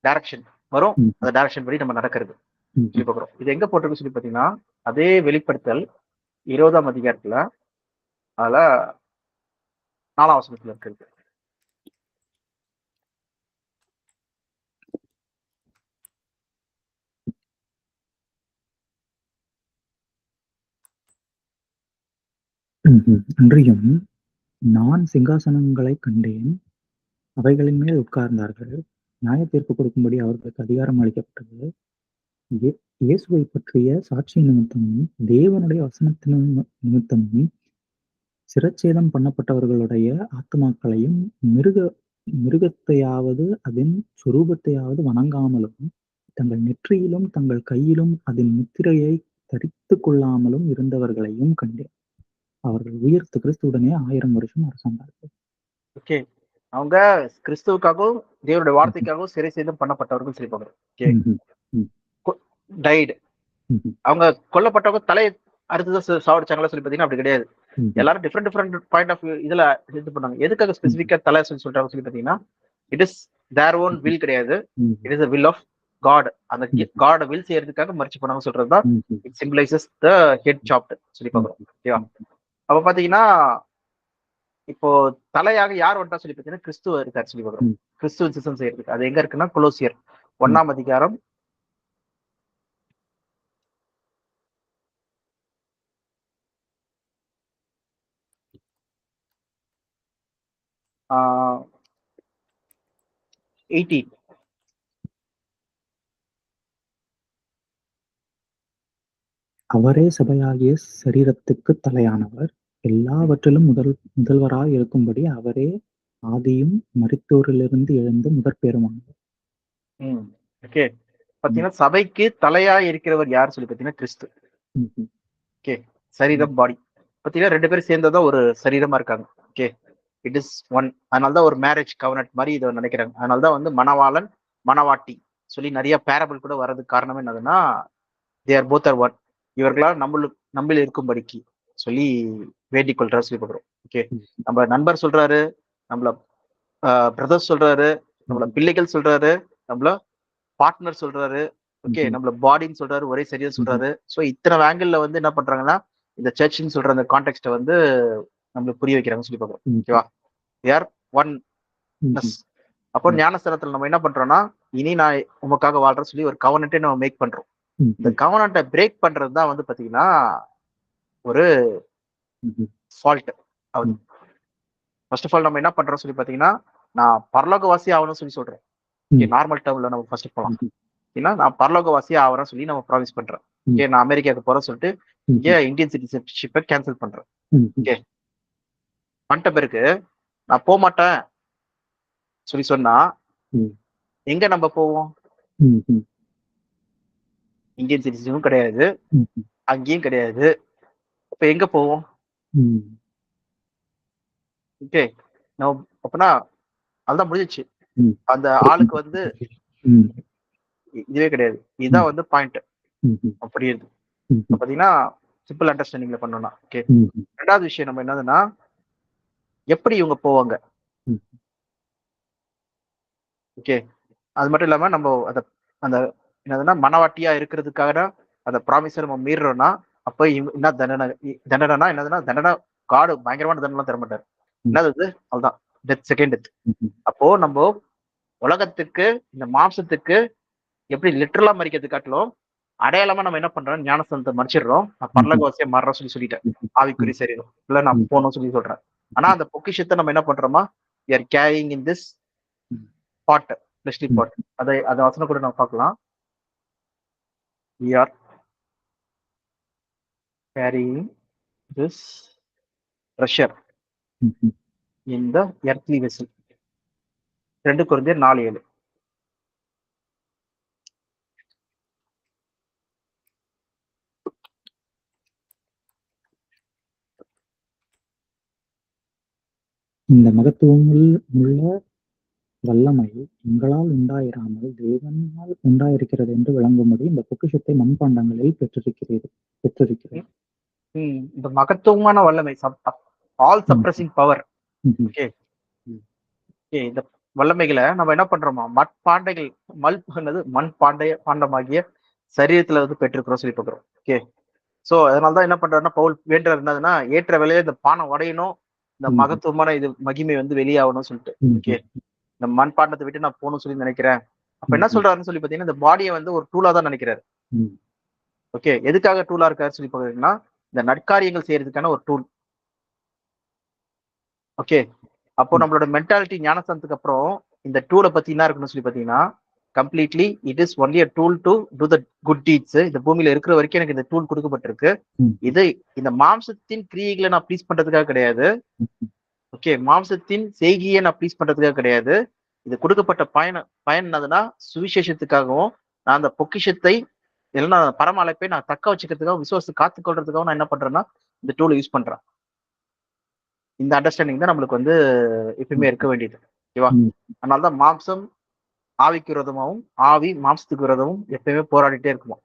டைரக்ஷன் வரும், அந்த டைரக்ஷன் படி நம்ம நடக்கிறது சொல்லி பார்க்கிறோம். இது எங்க போட்டிருக்கு சொல்லி பாத்தீங்கன்னா, அதே வெளிப்படுத்தல் 20ஆம் அதிகாரத்துல அதுல 4ஆம் வசனத்துல இருக்கு. அன்றியும் நான் சிங்காசனங்களை கண்டேன், அவைகளின் மேல் உட்கார்ந்தார்கள், நியாய தீர்ப்பு கொடுக்கும்படி அவர்களுக்கு அதிகாரம் அளிக்கப்பட்டது. இயேசுவை பற்றிய சாட்சி நிமித்தமும் தேவனுடைய வசனத்தின் நிமித்தமும் சிரச்சேதம் பண்ணப்பட்டவர்களுடைய ஆத்மாக்களையும் மிருகத்தையாவது அதன் சொரூபத்தையாவது வணங்காமலும் தங்கள் நெற்றியிலும் தங்கள் கையிலும் அதன் முத்திரையை தரித்துக் கொள்ளாமலும் இருந்தவர்களையும் கண்டேன். அவர்கள் உயிர்த்து கிறிஸ்துவுடனே 1000 வருஷம் அரசாண்டார்கள். ஓகே, அவங்க கிறிஸ்துவுக்காகவும் தேவனுடைய வார்த்தைக்காகவும் சிறை சேதம் பண்ணப்பட்டவர்கள் சொல்லி பார்க்கிறோம். டைடு, அவங்க கொல்லப்பட்டவங்க தலை அறுத்துதான் சாவடிச்சாங்களா சொல்லி பாத்தீங்கன்னா அப்படி கிடையாது. எல்லாரும் டிஃப்ரெண்ட் பாயிண்ட் ஆஃப் இதுல இது பண்ணாங்க. எதுக்காக ஸ்பெசிபிக்கா தலை சொல்லி சொல்றாங்க சொல்லி பாத்தீங்கன்னா, it is their own will கிடையாது, it is will of God. அந்த காட் வில் செய்யறதுக்காக மறிச்சு போனாங்க சொல்றதுதான் it simplifies the head shot சொல்லி பார்க்கிறோம். ஓகேவா? அப்ப பாத்தீங்கன்னா இப்போ தலையாக யார் வந்துட்டா சொல்லி பாத்தீங்கன்னா கிறிஸ்துவ இருக்காரு சொல்லி பார்க்கிறோம். கிறிஸ்துவ சிசம் செய்யறதுக்கு அது எங்க இருக்குன்னா கொலோசியர் 1ஆம் அதிகாரம் 18. அவரே சபையாகிய சரீரத்துக்கு தலையானவர், எல்லாவற்றிலும் முதல்வராய் இருக்கும்படி அவரே ஆதியும் மரித்தோரிலிருந்து எழுந்த முதற்பேருமானவர். ஓகே, பாத்தீங்கன்னா சபைக்கு தலையா இருக்கிறவர் யார் சொல்லி பாத்தீங்கன்னா கிறிஸ்து. ஓகே, சரீரம் பாடி பாத்தீங்கன்னா 2 பேரும் சேர்ந்ததான் ஒரு சரீரமா இருக்காங்க. Okay, it is one. அதனாலதான் ஒரு மேரேஜ் கவர்னட் மாதிரி இதை நினைக்கிறாங்க. அதனாலதான் வந்து மணவாளன் மணவாட்டி சொல்லி நிறைய பேரபிள் கூட வர்றதுக்கு காரணம் என்னதுன்னா, they are both are one. இவர்களால் நம்மள இருக்கும்படிக்கு சொல்லி வேண்டிக் கொள்றாரு சொல்லி பார்க்கிறோம். ஓகே, நம்ம நண்பர் சொல்றாரு, நம்மள பிரதர் சொல்றாரு, நம்மள பிள்ளைகள் சொல்றாரு, நம்மள பார்ட்னர் சொல்றாரு, ஓகே, நம்மள பாடின்னு சொல்றாரு, ஒரே சரியா சொல்றாரு. சோ இத்தனை ஆங்கிள் வந்து என்ன பண்றாங்கன்னா இந்த சர்ச்னு சொல்ற அந்த கான்டெக்ஸ்ட வந்து நம்மளுக்கு புரிய வைக்கிறாங்க சொல்லி பார்க்கிறோம். ஓகேவா? யார் ஒன்னஸ். அப்போ ஞானஸ்தானத்துல நம்ம என்ன பண்றோம்னா, இனி நான் உமக்காக வாழ்றேன்னு சொல்லி ஒரு கவர்னன்ட்டே நம்ம மேக் பண்றோம். இந்த கவர்னன்ட்டை பிரேக் பண்றது தான் வந்து பாத்தீங்கன்னா ஒரு ஃபால்ட். ஃபர்ஸ்ட் ஆஃப் ஆல் நம்ம என்ன பண்றோம் சொல்லி பாத்தீங்கன்னா, நான் பரலோகவாசி ஆகணும்னு சொல்லி சொல்றேன். நார்மல் டேர்ம்ல நம்ம ஃபர்ஸ்ட் போலாம். ஏன்னா நான் பரலோகவாசி ஆகிறேன்னு சொல்லி நம்ம ப்ராமிஸ் பண்றேன். ஓகே, நான் அமெரிக்காவுக்கு போறேன்னு சொல்லிட்டு இங்கே இந்தியன் சிட்டிசன்ஷிப்பை கேன்சல் பண்றேன். ஓகே, பண்ணிட்ட பிறகு நான் போக மாட்டேன் சொல்லி சொன்னா எங்க நம்ம போவோம்? இந்தியன் சிட்டிசனும் கிடையாது, அங்கேயும் கிடையாது. இப்ப எங்க போவோம்? ஓகே, அப்பனா அதுதான் முடிஞ்சிச்சு. அந்த ஆளுக்கு வந்து இதுவே கிடையாது. இதுதான் வந்து பாயிண்ட். அப்படி இருக்கு பாத்தீங்கன்னா சிம்பிள் அண்டர்ஸ்டாண்டிங்ல பண்ணோம்னா. ஓகே, 2வது விஷயம் நம்ம என்னதுன்னா, எப்படி இவங்க போவாங்க? ஓகே, அது மட்டும் இல்லாம நம்ம அந்த என்னதுன்னா மனவாட்டியா இருக்கிறதுக்காக அந்த ப்ராமிஸை நம்ம மீறுறோம்னா, அப்ப என்ன தண்டனைனா என்னதுன்னா, தண்டனை காடு பயங்கரமான தண்டனை தர மாட்டாரு. என்னது அதுதான் டெத், செகண்ட் டெத். அப்போ நம்ம உலகத்துக்கு இந்த மாம்சத்துக்கு எப்படி லிட்டரலா மறிக்கிறது காட்டிலும் அடையாளமா நம்ம என்ன பண்றோம், ஞானஸ்தானத்தை மறைச்சிடுறோம். நான் பரலோகவாசியா மாறுறோம் சொல்லிட்டேன். ஆவிக்குரிய சரீரம் இல்ல நான் போகணும்னு சொல்றேன். ஆனா அந்த பொக்கிஷத்தை நம்ம என்ன பண்றோமா, we are carrying in this pot, fleshly pot. அதை வசனம் கூட நம்ம பார்க்கலாம். we are carrying this treasure in the earthly vessel. 2 கொரிந்தியர் 4:7. இந்த மகத்துவமுள்ள வல்லமை எங்களால் உண்டாயிராமல் தேவனால் உண்டாயிருக்கிறது என்று விளங்கும்படி இந்த பொக்கிஷத்தை மண்பாண்டங்களில் பெற்றிருக்கிறது. இந்த மகத்துவமான வல்லமை, ஆல் சப்ரசிங் பவர். ஓகே, இந்த வல்லமைகளை நம்ம என்ன பண்றோமா, மண்பாண்டைகள் மண் பாண்டமாகிய சரீரத்துல வந்து பெற்றிருக்கிறோம் சொல்லி பார்க்கிறோம். ஓகே, சோ அதனாலதான் என்ன பண்றாருன்னா பவுல் வேண்டுறது என்னதுன்னா, ஏற்ற வேலையில இந்த பானை உடையணும், இந்த மகத்துவமான இது மகிமை வந்து வெளியாகணும்னு சொல்லிட்டு. ஓகே, இந்த மண்பாண்டத்தை விட்டு நான் போகணும்னு சொல்லி நினைக்கிறேன். அப்ப என்ன சொல்றாருன்னு சொல்லி பாத்தீங்கன்னா, இந்த பாடியை வந்து ஒரு டூலா தான் நினைக்கிறாரு. ஓகே, எதுக்காக டூலா இருக்காரு சொல்லி பாத்தீங்கன்னா, இந்த நற்காரியங்கள் செய்யறதுக்கான ஒரு டூல். ஓகே, அப்போ நம்மளோட மென்டாலிட்டி ஞானஸ்தானத்துக்கு அப்புறம் இந்த டூலை பத்தி என்ன இருக்குன்னு சொல்லி பாத்தீங்கன்னா, completely it is only a tool to to the good deeds. இந்த பூமியில இருக்கிற வரைக்கும் எனக்கு இந்த டூல் கொடுக்கப்பட்டிருக்கு. இது இந்த மாம்சத்தின் கிரியைகளை நான் ப்ளீஸ் பண்றதுக்காக கிடையாது. ஓகே, மாம்சத்தின் செய்கையை நான் ப்ளீஸ் பண்றதுக்காக கிடையாது. இது கொடுக்கப்பட்ட பயன் என்னதுன்னா, சுவிசேஷத்துக்காகவும் நான் அந்த பொக்கிஷத்தை இல்லைன்னா பரம அழைப்பை நான் தக்க வச்சுக்கிறதுக்காக, விசுவாசத்தை காத்துக்கொள்றதுக்காக நான் என்ன பண்றேன்னா இந்த டூலை யூஸ் பண்றேன். இந்த அண்டர்ஸ்டாண்டிங் தான் நம்மளுக்கு வந்து எப்பயுமே இருக்க வேண்டியது. ஓகேவா? அதனாலதான் மாம்சம் ஆவிக்கு விரோதமாகவும் ஆவி மாம்சத்துக்கு விரோதமும் எப்பயுமே போராடிட்டே இருக்குமா,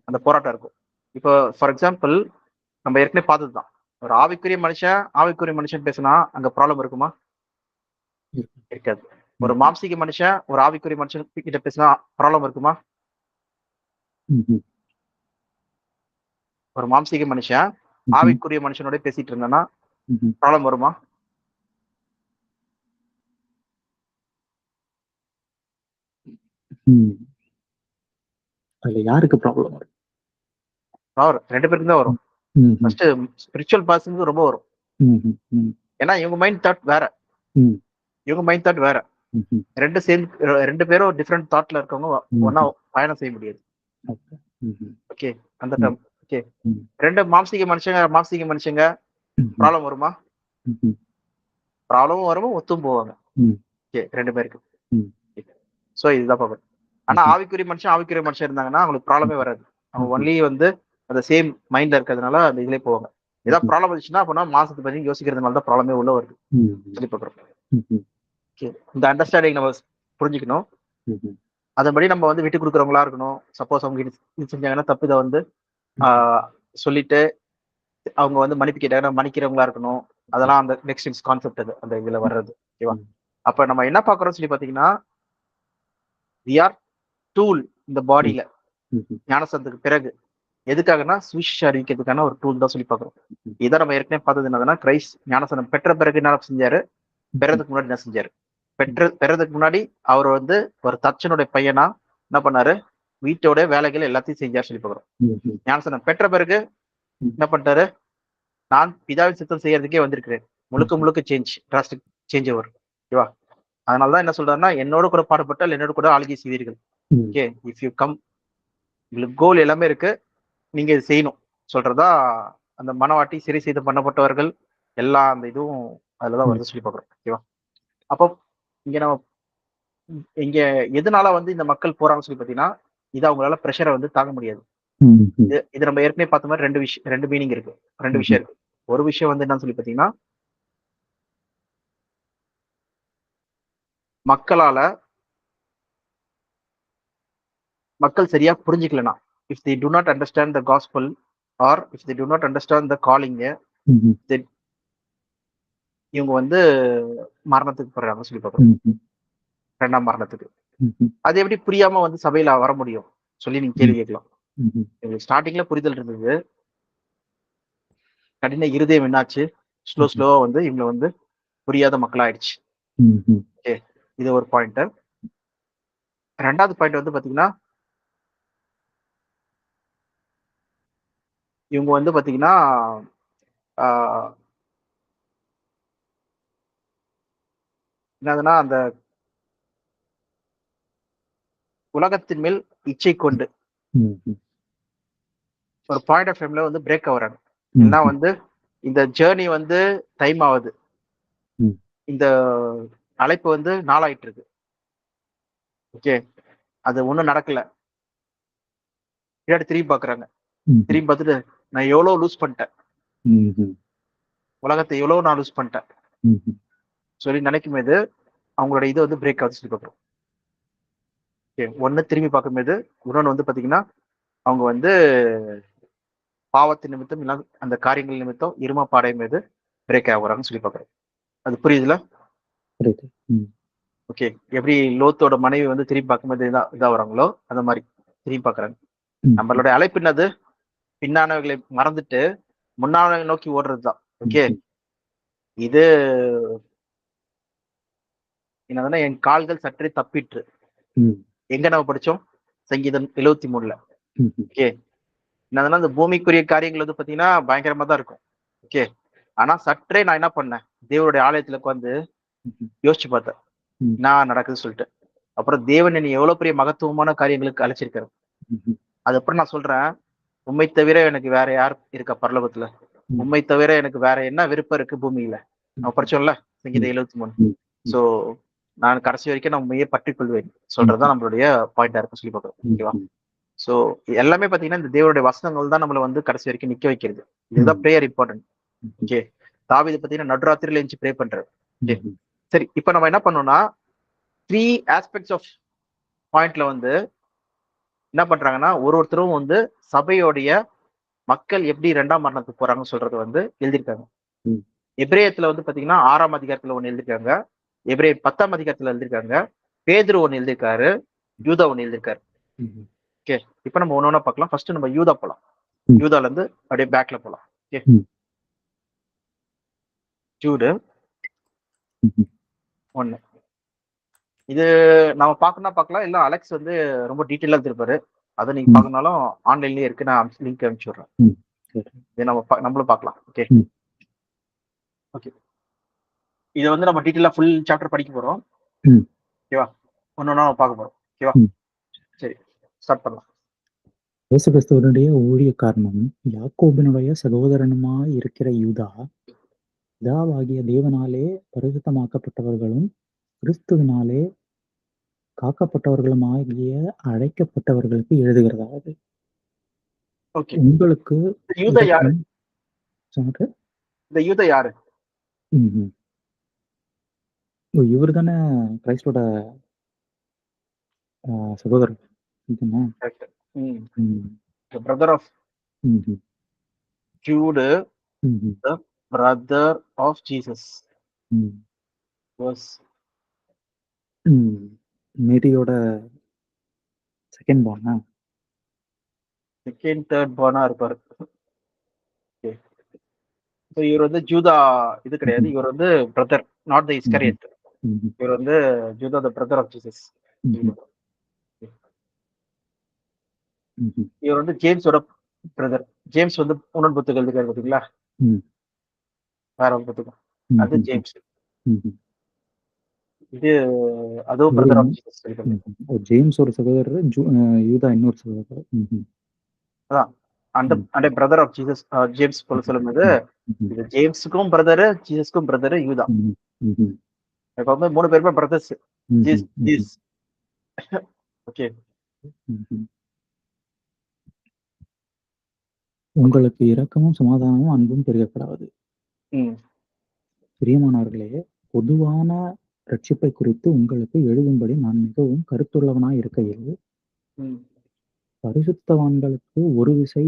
அந்த போராட்டம் இருக்கும். இப்போ ஃபார் எக்ஸாம்பிள் நம்ம ஏற்கனவே பார்த்ததுதான், ஒரு ஆவிக்குரிய மனுஷன் பேசினா அங்க ப்ராப்ளம் இருக்குமா? இருக்காது. ஒரு மாம்சீக மனுஷன் ஒரு ஆவிக்குரிய மனுஷன் கிட்ட பேசினா ப்ராப்ளம் இருக்குமா? ஒரு மாம்சீக மனுஷன் ஆவிக்குரிய மனுஷனோட பேசிட்டு இருந்தானா ப்ராப்ளம் வருமா? அதுல யாருக்கு ப்ராப்ளம் வரும்? ரெண்டு பேருக்கு தான் வரும். ஃபர்ஸ்ட் ஸ்பிரிச்சுவல் பர்சனுக்கு ரொம்ப வரும். ஏன்னா இவங்க மைண்ட் தாட் வேற, இவங்க மைண்ட் தாட் வேற. ரெண்டு பேரும் டிஃப்ரெண்ட் தாட்ல இருக்கவங்க ஒன்னா பயணம் செய்ய முடியாது. ஓகே, அந்த டைம். ஓகே, ரெண்டு மாம்சீக மனுஷங்க ப்ராப்ளம் வருமா? ப்ராப்ளமும் வரும், ஒத்தும் போவாங்க. ஓகே, ரெண்டு பேருக்கு. சோ இதுதான் பாப்போம். ஆனா ஆவிக்குரிய மனுஷன் இருந்தாங்கன்னா அவங்களுக்கு ப்ராப்ளமே வராது. அவங்க ஒன்லி வந்து அந்த சேம் மைண்ட்ல இருக்கிறதுனால அந்த இதுல போவாங்க. ஏதாவது ப்ராப்ளம் வந்துச்சுன்னா அப்படின்னா மாசத்தை பத்தி யோசிக்கிறதுனால தான் ப்ராப்ளமே உள்ள வருது சொல்லி பாக்குறோம். இந்த அண்டர்ஸ்டாண்டிங் நம்ம புரிஞ்சுக்கணும். அதன்படி நம்ம வந்து விட்டு கொடுக்குறவங்களா இருக்கணும். சப்போஸ் அவங்க இது செஞ்சாங்கன்னா தப்பு, இதை வந்து சொல்லிட்டு அவங்க வந்து மன்னிப்பு கேட்டாங்கன்னா மன்னிக்கிறவங்களா இருக்கணும். அதெல்லாம் அந்த நெக்ஸ்ட் கான்செப்ட் அது அந்த இதுல வர்றது. ஓகேவா? அப்ப நம்ம என்ன பாக்குறோம் சொல்லி பாத்தீங்கன்னா, we are tool இந்த பாடியில ஞானஸ்தானத்துக்கு பிறகு எதுக்காகனா சுவிசேஷம் அறிவிக்கிறதுக்கான ஒரு டூல் தான் சொல்லி பாக்குறோம். இதை நம்ம ஏற்கனவே பார்த்தது என்னதுன்னா, கிரைஸ்ட் ஞானஸ்தானம் பெற்ற பிறகு என்ன செஞ்சாரு, பிறதுக்கு முன்னாடி என்ன செஞ்சாரு, பிறதுக்கு முன்னாடி அவர் வந்து ஒரு தச்சனுடைய பையனா என்ன பண்ணாரு, வீட்டோட வேலைகள் எல்லாத்தையும் செஞ்சாரு சொல்லி பாக்குறோம். ஞானஸ்தானம் பெற்ற பிறகு என்ன பண்ணிட்டாரு, நான் பிதாவின் சித்தம் செய்யறதுக்கே வந்திருக்கிறேன். முழுக்க டிராஸ்டிக் சேஞ்ச் ஓவர். ஓகேவா? அதனாலதான் என்ன சொல்றாருன்னா, என்னோட கூட பாடுபட்டால் என்னோட கூட ஆளுகை செய்வீர்கள். ஓகே, இஃப் யூ கம், உங்களுக்கு கோல் எல்லாமே இருக்கு, நீங்க இது செய்யணும் சொல்றதா அந்த மனவாட்டி சிறை செய்து பண்ணப்பட்டவர்கள் எல்லா அந்த இதுவும் அதுலதான் வருது சொல்லி பாக்குறோம். ஓகேவா? அப்போ இங்க எதனால வந்து இந்த மக்கள் போறாங்கன்னு சொல்லி பாத்தீங்கன்னா, இது அவங்களால பிரஷரை வந்து தாங்க முடியாது. இது நம்ம ஏற்கனவே பார்த்த மாதிரி ரெண்டு மீனிங் இருக்கு, ரெண்டு விஷயம் இருக்கு. ஒரு விஷயம் வந்து என்னன்னு சொல்லி பாத்தீங்கன்னா, மக்கள் சரியா புரிஞ்சுக்கலனா, if they do not understand the gospel or if they do not understand the calling, இவங்க வந்து மரணத்துக்கு போறாங்க சொல்லி பார்க்கிறோம். இரண்டாம் மரணத்துக்கு. அது எப்படி புரியாம வந்து சபையில வர முடியும் சொல்லி நீங்க கேள்வி கேட்கலாம். ஸ்டார்டிங்ல புரிதல் இருந்தது, கடின இருதயம் என்னாச்சு, ஸ்லோவா வந்து இவங்க வந்து புரியாத மக்களாயிடுச்சு. ஓகே. இது ஒரு பாயிண்ட். 2வது பாயிண்ட் வந்து பாத்தீங்கன்னா, இவங்க வந்து பாத்தீங்கன்னா, ஆ என்னதுன்னா, அந்த உலகத்தின் மேல் இச்சை கொண்டு ஒரு பாயிண்ட் ஆஃப் டைம்ல வந்து பிரேக் ஆகுறாங்க. ஏன்னா வந்து இந்த ஜேர்னி வந்து டைம் ஆகுது. இந்த அழைப்பு வந்து நாளாயிட்டு இருக்கு. ஓகே. அது ஒண்ணும் நடக்கல. பின்னாடி திரும்பி பாக்குறாங்க. திரும்பி பார்த்துட்டு நான் எவ்வளவு லூஸ் பண்ணிட்டேன். உலகத்தை எவ்வளவு நான் லூஸ் பண்ணிட்டேன் சொல்லி நினைக்கும் போது அவங்களோட இது வந்து பிரேக் ஆகுது சொல்லி பார்க்குறோம். ஓகே. ஒண்ணு திரும்பி பார்க்கும்போது இன்னொன்னு வந்து பாத்தீங்கன்னா, அவங்க வந்து பாவத்தின் நிமித்தம் இல்ல அந்த காரியங்கள் நிமித்தம் இருமாப்பு அடையும் போது பிரேக் ஆகுறாங்கன்னு சொல்லி பார்க்குறோம். அது புரியுதுல? புரியுது. ஓகே. எப்படி லோத்தோட மனைவி வந்து திரும்பி பார்க்கும்போது இதாகுறாங்களோ அந்த மாதிரி திரும்பி பார்க்குறாங்க. நம்மளுடைய அழைப்பு என்னது? பின்னானவைகளை மறந்துட்டு முன்னானவை நோக்கி ஓடுறதுதான். ஓகே. இது என்னதுன்னா என் கால்கள் சற்றே தப்பிற்று. எங்க நம்ம படிச்சோம்? சங்கீதம் 73ல. ஓகே. என்னதுன்னா இந்த பூமிக்குரிய காரியங்கள் வந்து பாத்தீங்கன்னா பயங்கரமா தான் இருக்கும். ஓகே. ஆனா சற்றே நான் என்ன பண்ணேன்? தேவனுடைய ஆலயத்துல உட்கார்ந்து யோசிச்சு பார்த்தேன். நான் நடக்குதுன்னு சொல்லிட்டு. அப்புறம் தேவன் என்னை எவ்வளவு பெரிய மகத்துவமான காரியங்களுக்கு அழைச்சிருக்காரு. அதுக்கப்புறம் நான் சொல்றேன், உம்மை தவிர எனக்கு வேற யார் இருக்கா பரலோகத்துல? உம்மை தவிர எனக்கு வேற என்ன விருப்பம் இருக்கு பூமியில? நம்ம படிச்சோம்ல சங்கீதம் 73. சோ நான் கடைசி வரைக்கும் நான் உண்மையே பற்றிக் கொள்வேன் சொல்றதுதான் நம்மளுடைய பாயிண்டா இருக்கும் சொல்லி பார்க்கிறோம். ஓகேவா? சோ எல்லாமே பாத்தீங்கன்னா இந்த தேவனுடைய வசனங்கள் தான் நம்மள வந்து கடைசி வரைக்கும் நிக்க வைக்கிறது. இதுதான் பிரேயர் இம்பார்ட்டன்ட். ஓகே. தாவீது பாத்தீங்கன்னா நடுராத்திரியில எழுந்து ப்ரே பண்றாரு. ஓகே. சரி, இப்ப நம்ம என்ன பண்ணோம்னா 3 ஆஸ்பெக்ட்ஸ் ஆஃப் பாயிண்ட்ல வந்து என்ன பண்றாங்கன்னா ஒருத்தரும் வந்து சபையோடைய மக்கள் எப்படி 2ஆம் மரணத்துக்கு போறாங்கன்னு சொல்றது வந்து எழுதியிருக்காங்க. எபிரேயத்துல வந்து பாத்தீங்கன்னா 6ஆம் அதிகாரத்துல ஒண்ணு எழுதிருக்காங்க. எபிரேயர் 10ஆம் அதிகாரத்துல எழுதிருக்காங்க. பேதுரு ஒண்ணு எழுதிருக்காரு. யூதா ஒண்ணு எழுதிருக்காரு. ஓகே. இப்ப நம்ம ஒண்ணு ஒண்ணா பார்க்கலாம். ஃபர்ஸ்ட் நம்ம யூதா போலாம். யூதால இருந்து அப்படியே பேக்ல போலாம். ஓகே. ஜூடு 1. இது நம்ம பார்க்கணும்னா பார்க்கலாம். இல்ல அலெக்ஸ் வந்து ரொம்ப டீட்டெயிலா எடுத்திருப்பாரு. அதை நீங்க பார்க்கணும்னாலும் ஆன்லைன்லயே இருக்கு. நான் லிங்க் அனுப்பிச்சு விடுறேன். இதை நம்மளும் பார்க்கலாம். ஓகே. ஓகே. இதை வந்து நம்ம டீட்டெயிலா ஃபுல் சாப்டர் படிக்க போறோம். ஓகேவா? ஒன்னொன்னா பார்க்க போறோம். ஓகேவா? சரி, ஸ்டார்ட் பண்ணலாம். இயேசு கிறிஸ்துவனுடைய ஊழியக்காரனும் யாக்கோபினுடைய சகோதரனுமாய் இருக்கிற யூதா, பிதாவாகிய தேவனாலே பரிசுத்தமாக்கப்பட்டவர்களும் கிறிஸ்துவினாலே காக்கப்பட்டவர்களுமாகிய அழைக்கப்பட்டவர்களுக்கு எழுதுகிறதாவது, ஓகே. உங்களுக்கு யூதா யாரு? சொன்னாரு. இந்த யூதா யாரு? இவர் தானே கிரைஸ்டோட சகோதரர். The brother of Jude, the brother of Jesus was மேரியோட செகண்ட் பார்னா, செகண்ட் தேர்ட் பார்னா இருப்பாரு. இவர் வந்து ஜூதா இது கிடையாது. இவர் வந்து பிரதர், நாட் த இஸ்கரியட். இவர் வந்து Judah the brother of Jesus. இவர் வந்து ஜேம்ஸோட பிரதர். ஜேம்ஸ் வந்து உணர்வு புத்தகம் எழுதுகிறார் பாத்தீங்களா? வேற ஒரு புத்தகம். அது ஜேம்ஸ். இது அதுவும் பிரதர் ஆஃப் ஜீசஸ். ஜேம்ஸ் ஒரு சகோதரர், யூதா இன்னொரு சகோதரர். அதான் அந்த பிரதர் ஆஃப் ஜீசஸ் ஜேம்ஸ் போல சொல்லும்போது இது ஜேம்ஸுக்கும் பிரதர், ஜீசஸ்க்கும் பிரதர் யூதா. இப்ப வந்து 3 பேருமே பிரதர்ஸ். ஓகே. உங்களுக்கு இரக்கமும் சமாதானமும் அன்பும் பெருகக்கூடாது. பிரியமானவர்களே, பொதுவான ரட்சிப்பை குறித்து உங்களுக்கு எழுதும்படி நான் மிகவும் கருத்துள்ளவனாய் இருக்கையில், பரிசுத்தவான்களுக்கு ஒரு விசை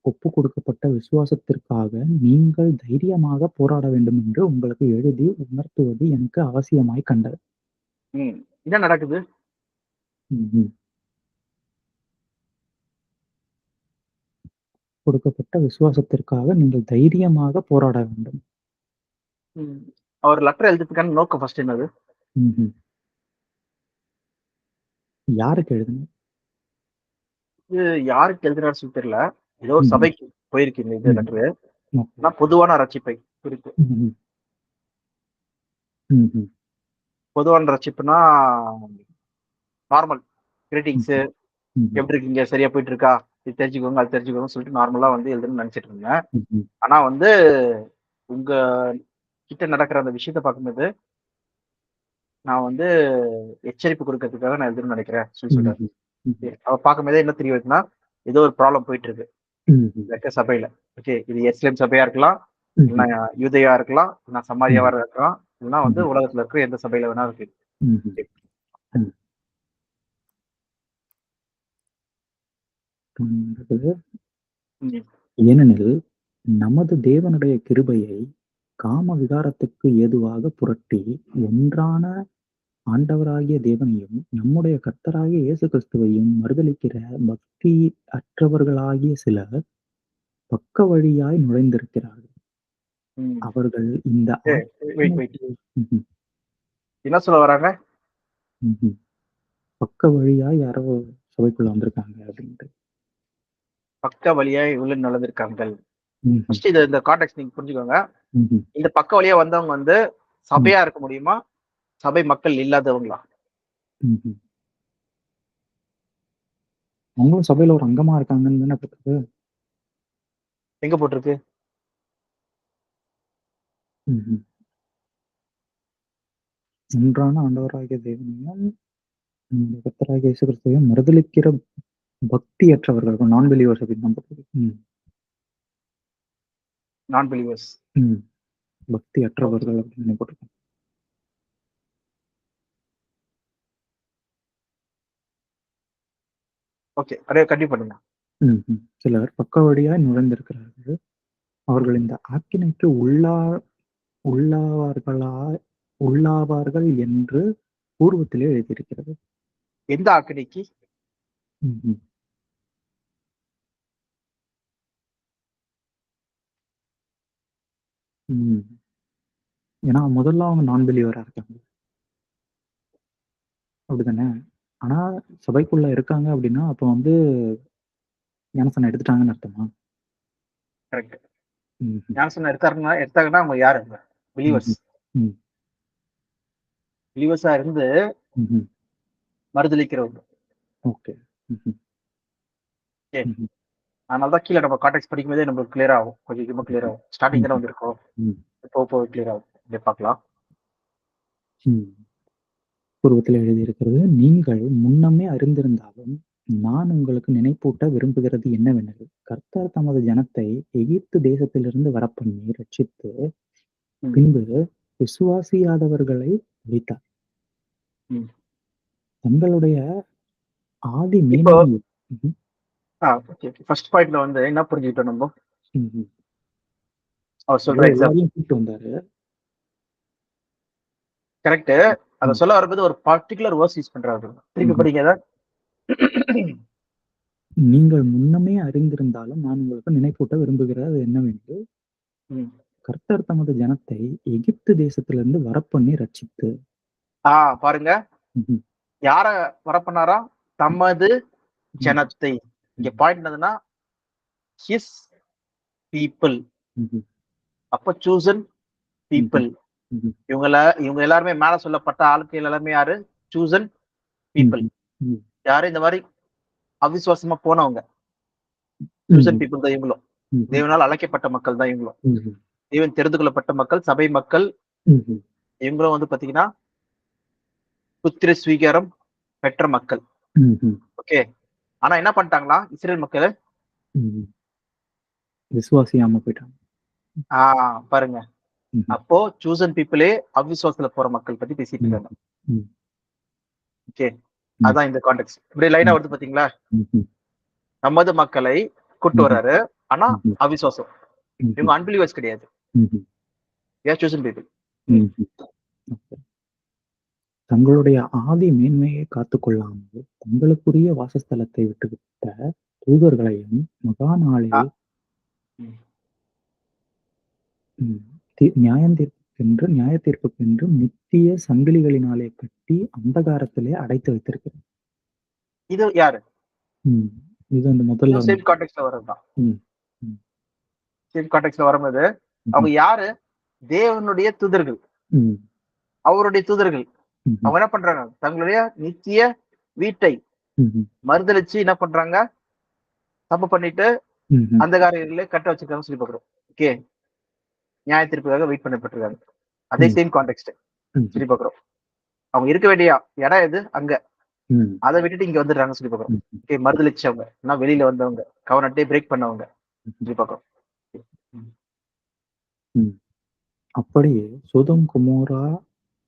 ஒப்பு கொடுக்கப்பட்ட விசுவாசத்திற்காக நீங்கள் தைரியமாக போராட வேண்டும் என்று உங்களுக்கு எழுதி உணர்த்துவது எனக்கு அவசியமாய் கண்டது. என்ன நடக்குது? கொடுக்கப்பட்ட விசுவாசத்திற்காக நீங்கள் தைரியமாக போராட வேண்டும். அவர் லெட்டர் எழுதுறதுக்கான நோக்கம் ஃபர்ஸ்ட் என்னது? ம்ஹ்ம். யாருக்கு எழுதணும்? இது யாருக்கு எழுதுறாருன்னு சொல்லி தெரியல. ஏதோ ஒரு ம்ஹ்ம். சபைக்கு போயிருக்கு இந்த இது ம். லெட்டரு. ஓகே. ஆனா பொதுவான ரட்சிப்பை குறித்து. ம்ஹ்ம். ம்ஹ்ம். பொதுவான ரட்சிப்புனா நார்மல் கிரீட்டிங்ஸு, ம்ஹ்ம். ம்ஹ்ம். எப்படி இருக்கீங்க? சரியா போயிட்டு இருக்கா? இது தெரிஞ்சுக்கோங்க, அது தெரிஞ்சுக்கோங்கன்னு சொல்லிட்டு நார்மலா வந்து எழுதணும்னு நெனச்சுட்டு இருந்தேன். ம்ஹ்ம். ஆனா வந்து உங்க கிட்ட நடக்கிற அந்த விஷயத்த பார்க்கும்போது, நான் வந்து எச்சரிப்பு குடுக்கறதுக்காக நான் எழுதணும்னு நெனைக்கிறேன் சொல்லி சொல்றாரு. ம்ஹ்ம். ம்ஹ்ம். அவ பார்க்கும்போதே என்ன தெரிய வருதுன்னா, ஏதோ ஒரு ப்ராப்ளம் போயிட்டு இருக்கு. ம்ஹ்ம். இந்த இருக்க சபையில. ஓகே. இது எருசலேம் சபையா இருக்கலாம், ம்ஹ்ம். இல்லன்னா யூதேயா இருக்கலாம், இல்லன்னா சமாரியாவா ம். இருக்கலாம், இல்லன்னா வந்து ம்ஹ்ம். உலகத்துல இருக்கிற எந்த சபையில வேணா இருக்கு. ம்ஹ்ம். ம். புரிந்தது. ம். ஏனெனில், நமது தேவனுடைய கிருபையை காம விகாரத்துக்கு ஏதுவாக புரட்டி, ஒன்றான ஆண்டவராகிய தேவனையும், நம்முடைய கர்த்தராகிய இயேசு கிறிஸ்துவையும் மறுதலிக்கிற பக்தி அற்றவர்களாகிய சிலர் பக்க வழியாய் நுழைந்திருக்கிறார்கள். ம். அவர்கள் இந்த ஏய் வெயிட், வெயிட். ஆக்கினைக்கு ம்ஹ்ம். என்ன சொல்ல வராங்க? ம்ஹ்ம். பக்க வழியாய் யாரோ சபைக்குள்ள வந்திருக்காங்க அப்படின்ட்டு. பக்க வழியா உள்ள நுழைந்திருக்காங்கள். ம்ஹ்ம். ஃபர்ஸ்ட் இந்த கான்டெக்ஸ்ட் நீங்க புரிஞ்சுக்கோங்க. ம்ஹ்ம். இந்த பக்க வழியா வந்தவங்க வந்து ம். சபையா இருக்க முடியுமா? சபை மக்கள் இல்லாதவங்களா? ம்ஹ்ம். அவங்களும் சபையில ஒரு அங்கமா இருக்காங்கன்னு தானே போட்டிருக்கு. எங்க போட்டிருக்கு? ம்ஹ்ம். ஒன்றான ஆண்டவராகிய தேவனையும், நம்முடைய கர்த்தராகிய இயேசு கிறிஸ்துவையும் மறுதலிக்கிற பக்தியற்றவர்கள் நான் பிலீவர்ஸ் அப்படின்னு தான் போட்டிருக்கு. ம். நான் பிலீவர்ஸ். ம். ஓகே. பக்தியற்றவர்கள் அப்படின்னு போட்டிருக்கு. ஓகே. அப்படியே கன்டின்யூ பண்ணுங்க. ம்ஹ்ம். சிலர் பக்க வழியாய் நுழைந்திருக்கிறார்கள். அவர்கள் இந்த ஆக்கினைக்கு உள்ளாவார்களா உள்ளாவார்கள் என்று பூர்வத்திலே எழுதியிருக்கிறது. எந்த ஆக்கினைக்கு? ம்ஹ்ம். ம். ஏன்னா முதல்ல அவங்க நான் பிலீவரா இருக்காங்க. அப்படிதானே? ஆனா சபைக்குள்ள இருக்காங்க அப்படின்னா, அப்ப வந்து ஞானஸ்நானம் எடுத்துட்டாங்கன்னு அர்த்தமா? கரெக்ட். ம்ஹ்ம். ஞானஸ்நானம் எடுத்தாங்கன்னா அவங்க யாருங்க? பிலீவர்ஸ். ம்ஹ்ம். ம். பிலீவர்ஸா இருந்து ம்ஹ்ம். மறுதலிக்கிறவங்க. ஓகே. ம்ஹ்ம். ஓகே. ம்ஹ்ம். அதனால தான் கீழ நம்ம கான்டெக்ஸ்ட் படிக்கும்போதே நம்மளுக்கு கிளியர் ஆகும். கொஞ்சம் கொஞ்சமா கிளியர் ஆகும். ஸ்டார்டிங் தானே ம்ஹ்ம். வந்திருக்கும். ம். போக போக கிளியர் ஆகும். இங்க பார்க்கலாம். ம். பூர்வத்திலே எழுதியிருக்கிறது, நீங்கள் முன்னமே அறிந்திருந்தாலும், நான் உங்களுக்கு நினைப்பூட்ட விரும்புகிறது என்னவெனில், கர்த்தர் தமது ஜனத்தை எகிப்து தேசத்திலிருந்து வரப்பண்ணி ரட்சித்து, ம். பின்பு விசுவாசியாதவர்களை அழித்தார். ம். தங்களுடைய ஆதி இப்போ மேன்மையை ம்ஹ்ம். ஓகே. ஃபர்ஸ்ட் பாயிண்ட்ல வந்து என்ன புரிஞ்சுக்கிட்டோம் நம்ம? ம்ஹ்ம். அவர் சொல்ற ஏதோ எக்ஸாம்பிள். எல்லாரையும் கூட்டிட்டு வந்தாரு. கரெக்ட். அத ம். சொல்ல வரும்போது ஒரு பர்ட்டிகுலர் வேர்ட்ஸ் யூஸ் பண்றாரு. திருப்பி ம்ஹ்ம். படிங்க அத. நீங்கள் முன்னமே அறிந்திருந்தாலும், நான் உங்களுக்கு நினைப்பூட்ட விரும்புகிறது என்னவென்று, ம். கர்த்தர் தமது ஜனத்தை எகிப்து தேசத்திலிருந்து வரப்பண்ணி ரட்சித்து ஆ பாருங்க. ம்ஹ்ம். யார வரப்பண்ணாரா? தமது ம். ஜனத்தை. இங்க ம். பாயிண்ட் என்னதுன்னா, ஹிஸ் பீப்பிள். ம்ஹ்ம். அப்ப சூசன் ம்ஹ்ம். பீப்பிள். ம்ஹ்ம். இவங்க எல்லாருமே மேல சொல்லப்பட்ட ஆட்கள் எல்லாமே யாரு? Chosen people. ம்ஹ்ம். ம். யாரு இந்த மாரி அவிசுவாசமா போனவங்க. சூசன் ம். பீப்பிள் தான் இவங்களும். ம்ஹ்ம். தேவனால் அழைக்கப்பட்ட மக்கள் தான் இவங்களும். ம்ஹ்ம். தேவன் தெரிந்து கொள்ளப்பட்ட மக்கள், சபை மக்கள். ம்ஹ்ம். இவங்களும் வந்து பாத்தீங்கன்னா, புத்திர ஸ்வீகாரம் பெற்ற மக்கள். ம்ஹ்ம். ஓகே. ஆனா என்ன பண்ணிட்டாங்களாம் இஸ்ரேல் மக்களு? ம். விசுவாசியாம போயிட்டாங்க. ஆ பாருங்க. ம்ஹ்ம். அப்போ சூசன் பீப்பிளே அவிசுவாசத்துல போற மக்கள் பத்தி பேசிட்டு ம். இருக்காங்க. ம். ஓகே. ம். அதான் இந்த கான்டெக்ஸ்ட். இப்படி லைனா ம். வருது பாத்தீங்களா? ம்ஹ்ம். நமது மக்களை கூட்டு ம்ஹ்ம். வராரு. ஆனா ம்ஹ்ம். அவிசுவாசம். ம்ஹ்ம். இவங்க அன்பிலீவர்ஸ் கிடையாது. ம்ஹ்ம். Chosen people. ம். ம்ஹ்ம். ஓகே. தங்களுடைய ஆதி மேன்மையை காத்துக் கொள்ளாமல், தங்களுக்குரிய வாசஸ்தலத்தை விட்டுவிட்ட தூதர்களையும் மகா ஆ. நாளில் ம். ம். நியாயந்தீர்க்க தீர்ப்புக்கென்று நியாய தீர்ப்புக்கென்று நித்திய சங்கிலிகளினாலே கட்டி அந்தகாரத்திலே அடைத்து வைத்திருக்கிறார். இது யாரு? இது அந்த முதல்ல சேம் கான்டெக்ட்ல வர்றதுதான். ம், ம், சேம் கான்டெக்ட்ல வரும்போது அவங்க யாரு? தேவனுடைய தூதர்கள், ம், அவருடைய தூதர்கள். ம், அவங்க என்ன பண்றாங்க? தங்களுடைய நித்திய வீட்டை ம், மறுதளிச்சு என்ன பண்றாங்க? தப்பு பண்ணிட்டு ம், ம், அந்தகாரிகளே கட்ட வச்சிருக்காங்கன்னு சொல்லி பாக்குறோம். ஓகே, நியாய தீர்ப்புக்காக வெயிட் பண்ணப்பட்டிருக்காங்க. அதே ம். சேம் கான்டெக்ட் ம், சொல்லி பாக்குறோம். அவங்க இருக்க வேண்டிய இடம் எது? அங்க. ம், அதை விட்டுட்டு இங்க வந்துடுறாங்க சொல்லி பாக்குறோம். ம், ஓகே, மறுதளிச்சவங்க, நான் வெளியில வந்தவங்க, கவர்னட்டே பிரேக் பண்ணவங்க சொல்லி பாக்குறோம். ம். அப்படியே சோதோம் கொமோரா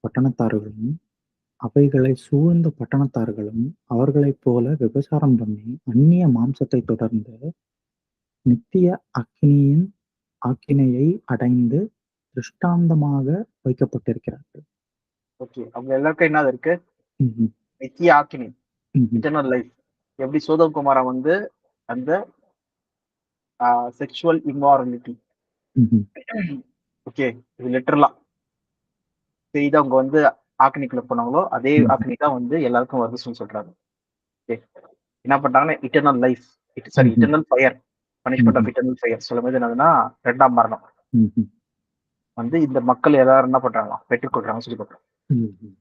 பட்டணத்தார்களும் அவைகளை சூழ்ந்த பட்டணத்தார்களும் அவர்களைப் போல விபசாரம் பண்ணி அந்நிய மாம்சத்தை தொடர்ந்து நித்திய அக்கினியின் ஆக்கினையை அடைந்து திருஷ்டாந்தமாக வைக்கப்பட்டிருக்கிறார்கள். ஓகே, அவங்க எல்லாருக்கும் என்ன இருக்கு? ம்ஹும். நித்திய ஆக்கினி, ம்ஹும். Eternal life. எப்படி சோதோம் குமாரா வந்து அந்த செக்ஷுவல் இம்மாரலிட்டி. ம்ஹும். ஓகே, இது லிட்டரலா செய்து அவங்க வந்து ஆக்கினிக்குள்ள போனாங்களோ அதே ஆக்கினி தான் வந்து எல்லாருக்கும் வருதுன்னு சொல்றாங்க. ஓகே, என்ன பண்றாங்கன்னா இட்டர்னல் லைஃப், சாரி ம்ஹும். Eternal fire, punishment of eternal fire சொல்லும்போது என்னதுன்னா 2ஆம் மரணம் ம்ஹும். வந்து இந்த மக்கள் எல்லாரும் என்ன பண்றாங்க? பெற்றுக்கொள்றாங்கன்னு சொல்லி பார்க்குறோம். ம்ஹும்.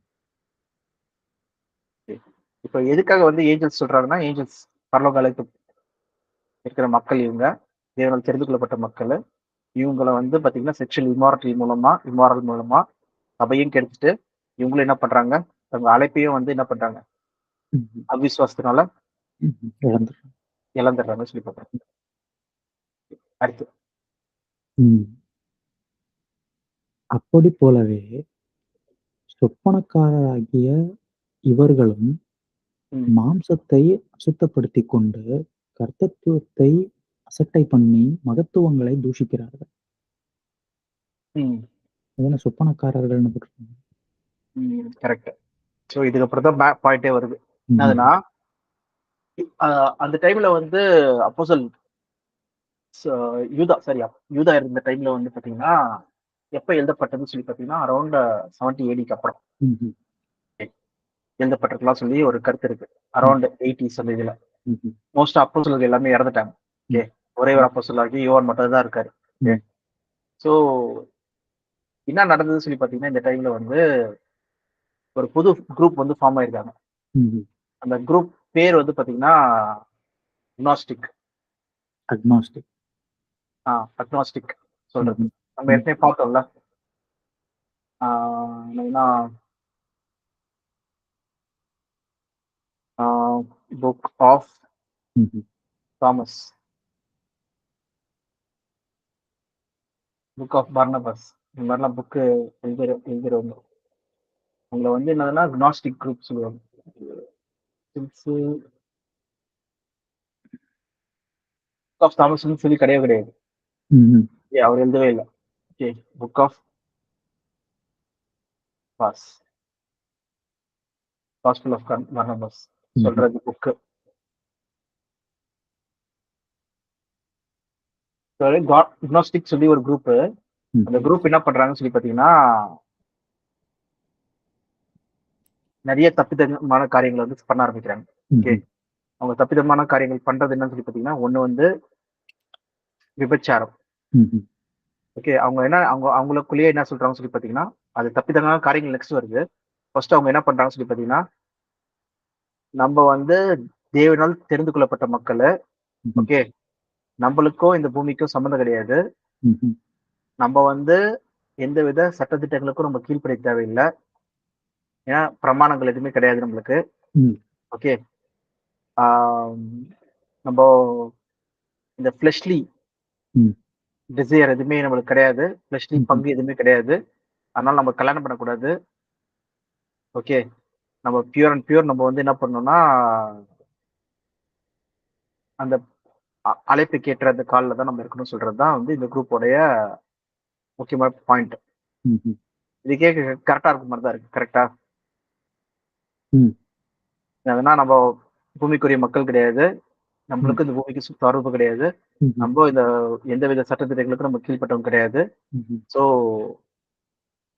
இப்போ எதுக்காக வந்து ஏஞ்சல்ஸ் சொல்றாங்கன்னா, ஏஞ்சல்ஸ் பரலோக அழைப்பு இருக்கிற மக்கள் இவங்க, தேவனால் தெரிந்து கொள்ளப்பட்ட மக்கள். இவங்களை வந்து பாத்தீங்கன்னா செக்ஷுவல் இம்மாரல் மூலமா சபையும் கெடுத்துட்டு இவங்களும் என்ன பண்றாங்க? அவங்க அழைப்பையும் வந்து என்ன பண்றாங்க? ம்ஹும். அவிசுவாசத்தினால ம்ஹும். இழந்துடுறாங்க. இழந்துடுறாங்கன்னு சொல்லி பார்க்குறோம். அடுத்து அப்படி போலவே சொப்பனக்காரராகிய இவர்களும் ம், மாம்சத்தை அசுத்தப்படுத்திக் கொண்டு கர்த்தத்துவத்தை அசட்டை பண்ணி மகத்துவங்களை தூஷிக்கிறார்கள். ம், அதான சொப்பனக்காரர்கள்னு போட்டிருக்காங்க. கரெக்ட். ஸோ இதுக்கப்புறம் தான் பாயிண்டே வருது. ம்ஹும். என்னதுன்னா அந்த டைம்ல வந்து அப்போஸ்தலன் யூதா இருந்த டைம்ல வந்து பாத்தீங்கன்னா எப்ப எழுதப்பட்டதுன்னு சொல்லி பாத்தீங்கன்னா அரௌண்ட் 70 AD அப்புறம் ம்ஹும். எழுதப்பட்டிருக்கலாம் சொல்லி ஒரு கருத்து இருக்கு. அரௌண்ட் 80s அந்த இதுல ம்ஹும். மோஸ்ட் அப்போஸ்தலர்கள் எல்லாமே இறந்துட்டாங்க. ஓகே, ஒரே ஒரு அப்போஸ்தலராகி யோவான் மட்டும் தான் இருக்காரு. ஓகே, ஸோ என்ன நடந்ததுன்னு சொல்லி பாத்தீங்கன்னா இந்த டைம்ல வந்து ஒரு புது குரூப் வந்து ஃபார்ம் ஆயிருக்காங்க. ம்ஹும். அந்த குரூப் பேர் வந்து பாத்தீங்கன்னா அக்னாஸ்டிக். அக்னாஸ்டிக். அக்னாஸ்டிக் சொல்றது ம்ஹும். நம்ம ஏற்கனவே பார்த்தோம்ல. என்னன்னா புக் ஆஃப் ம்ஹும். தாமஸ், புக் ஆஃப் பர்னபாஸ், இந்த மாதிரிலாம் புக்கு எழுதுறவங்க அவங்கள வந்து என்னதுன்னா அக்னாஸ்டிக் குரூப் சொல்லுவாங்க. புக் ஆஃப் தாமஸ்னு சொல்லி கிடையவே கிடையாது. ம்ஹும். அவர் எழுதவே இல்லை. ஓகே, புக் ஆஃப் பாஸ், காஸ்பல் ஆஃப் பர்னபாஸ் சொல்றது புக்கு. அக்னாஸ்டிக் சொல்லி ஒரு குரூப். அந்த குரூப் என்ன பண்றாங்கன்னு சொல்லி பாத்தீங்கன்னா நிறைய தப்பிதமான காரியங்களை வந்து பண்ண ஆரம்பிக்கிறாங்க. ஓகே, அவங்க தப்பிதமான காரியங்கள் பண்றது என்னன்னு சொல்லி பாத்தீங்கன்னா ஒண்ணு வந்து விபச்சாரம். ம்ஹும். ஓகே, அவங்க என்ன அவங்களுக்குள்ளேயே என்ன சொல்றாங்கன்னு சொல்லி பாத்தீங்கன்னா அது தப்பிதமான காரியங்கள் நெக்ஸ்ட் வருது. ஃபர்ஸ்ட் அவங்க என்ன பண்றாங்கன்னு சொல்லி பாத்தீங்கன்னா நம்ம வந்து தேவனால் தெரிந்து கொள்ளப்பட்ட மக்கள். ஓகே, நம்மளுக்கும் இந்த பூமிக்கும் சம்மந்தம் கிடையாது. ம்ஹும். நம்ம வந்து எந்தவித சட்டத்திட்டங்களுக்கும் நம்ம கீழ்ப்படிய தேவையில்லை. ஏன்னா பிரமாணங்கள் எதுவுமே கிடையாது நம்மளுக்கு. ம். ஓகே, நம்ம இந்த ஃபிளஷ்லி ம். டிசையர் எதுவுமே நம்மளுக்கு கிடையாது. ஃபிளஷ்லி ம்ஹும். பங்கு எதுவுமே கிடையாது. அதனால நம்ம கல்யாணம் பண்ணக்கூடாது. ஓகே, நம்ம பியூர் அண்ட் பியூர் நம்ம வந்து என்ன பண்ணணும்னா அந்த அழைப்புக்கு ஏற்ற அந்த காலில் தான் நம்ம இருக்கணும்னு சொல்றது தான் வந்து இந்த குரூப்போடைய முக்கியமான பாயிண்ட். ம்ஹும். இதுக்கே கரெக்டா இருக்க மாதிரி தான் இருக்கு. கரெக்டா? ம். அதனால நம்ம பூமிக்குரிய மக்கள் கிடையாது. நம்மளுக்கு இந்த பூமிக்கு தொடர்பு கிடையாது. ம்ஹும். நம்ம இந்த எந்தவித சட்டத்திட்டங்களுக்கும் நம்ம கீழ்ப்பட்டவங்க கிடையாது. ம்ஹும். ஸோ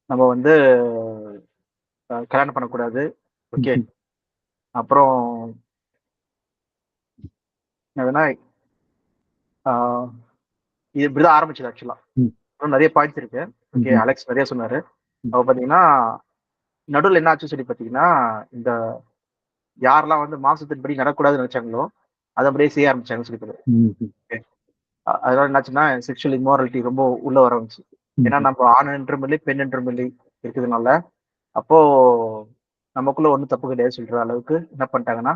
நம்ம வந்து கல்யாணம் பண்ணக்கூடாது. ஓகே. அப்புறம் என்னதுன்னா, ஆ இது இப்படிதான் ஆரம்பிச்சது ஆக்சுவலா. இன்னும் நெறைய பாயிண்ட்ஸ் இருக்கு. ஓகே. அலெக்ஸ் நெறைய சொன்னாரு. அப்ப பார்த்தீங்கன்னா, நடுவுல என்ன ஆச்சுன்னு சொல்லி பார்த்தீங்கன்னா, இந்த யாரெல்லாம் வந்து மாம்சத்தின்படி நடக்கக்கூடாதுன்னு நெனச்சாங்களோ, அத அப்படியே செய்ய ஆரம்பிச்சாங்கன்னு சொல்லி ஓகே. அதனால என்னாச்சுன்னா, செக்சுவல் இம்மாரலிட்டி ரொம்ப உள்ள வர ஆரம்பிச்சுச்சு. ஏன்னா நம்ம ஆண் என்றும் இல்லை, பெண் என்றும் இல்லை இருக்கிறதுனால, அப்போ நமக்குள்ள ஒண்ணும் தப்பு கிடையாது சொல்ற அளவுக்கு என்ன பண்ணிட்டாங்கன்னா,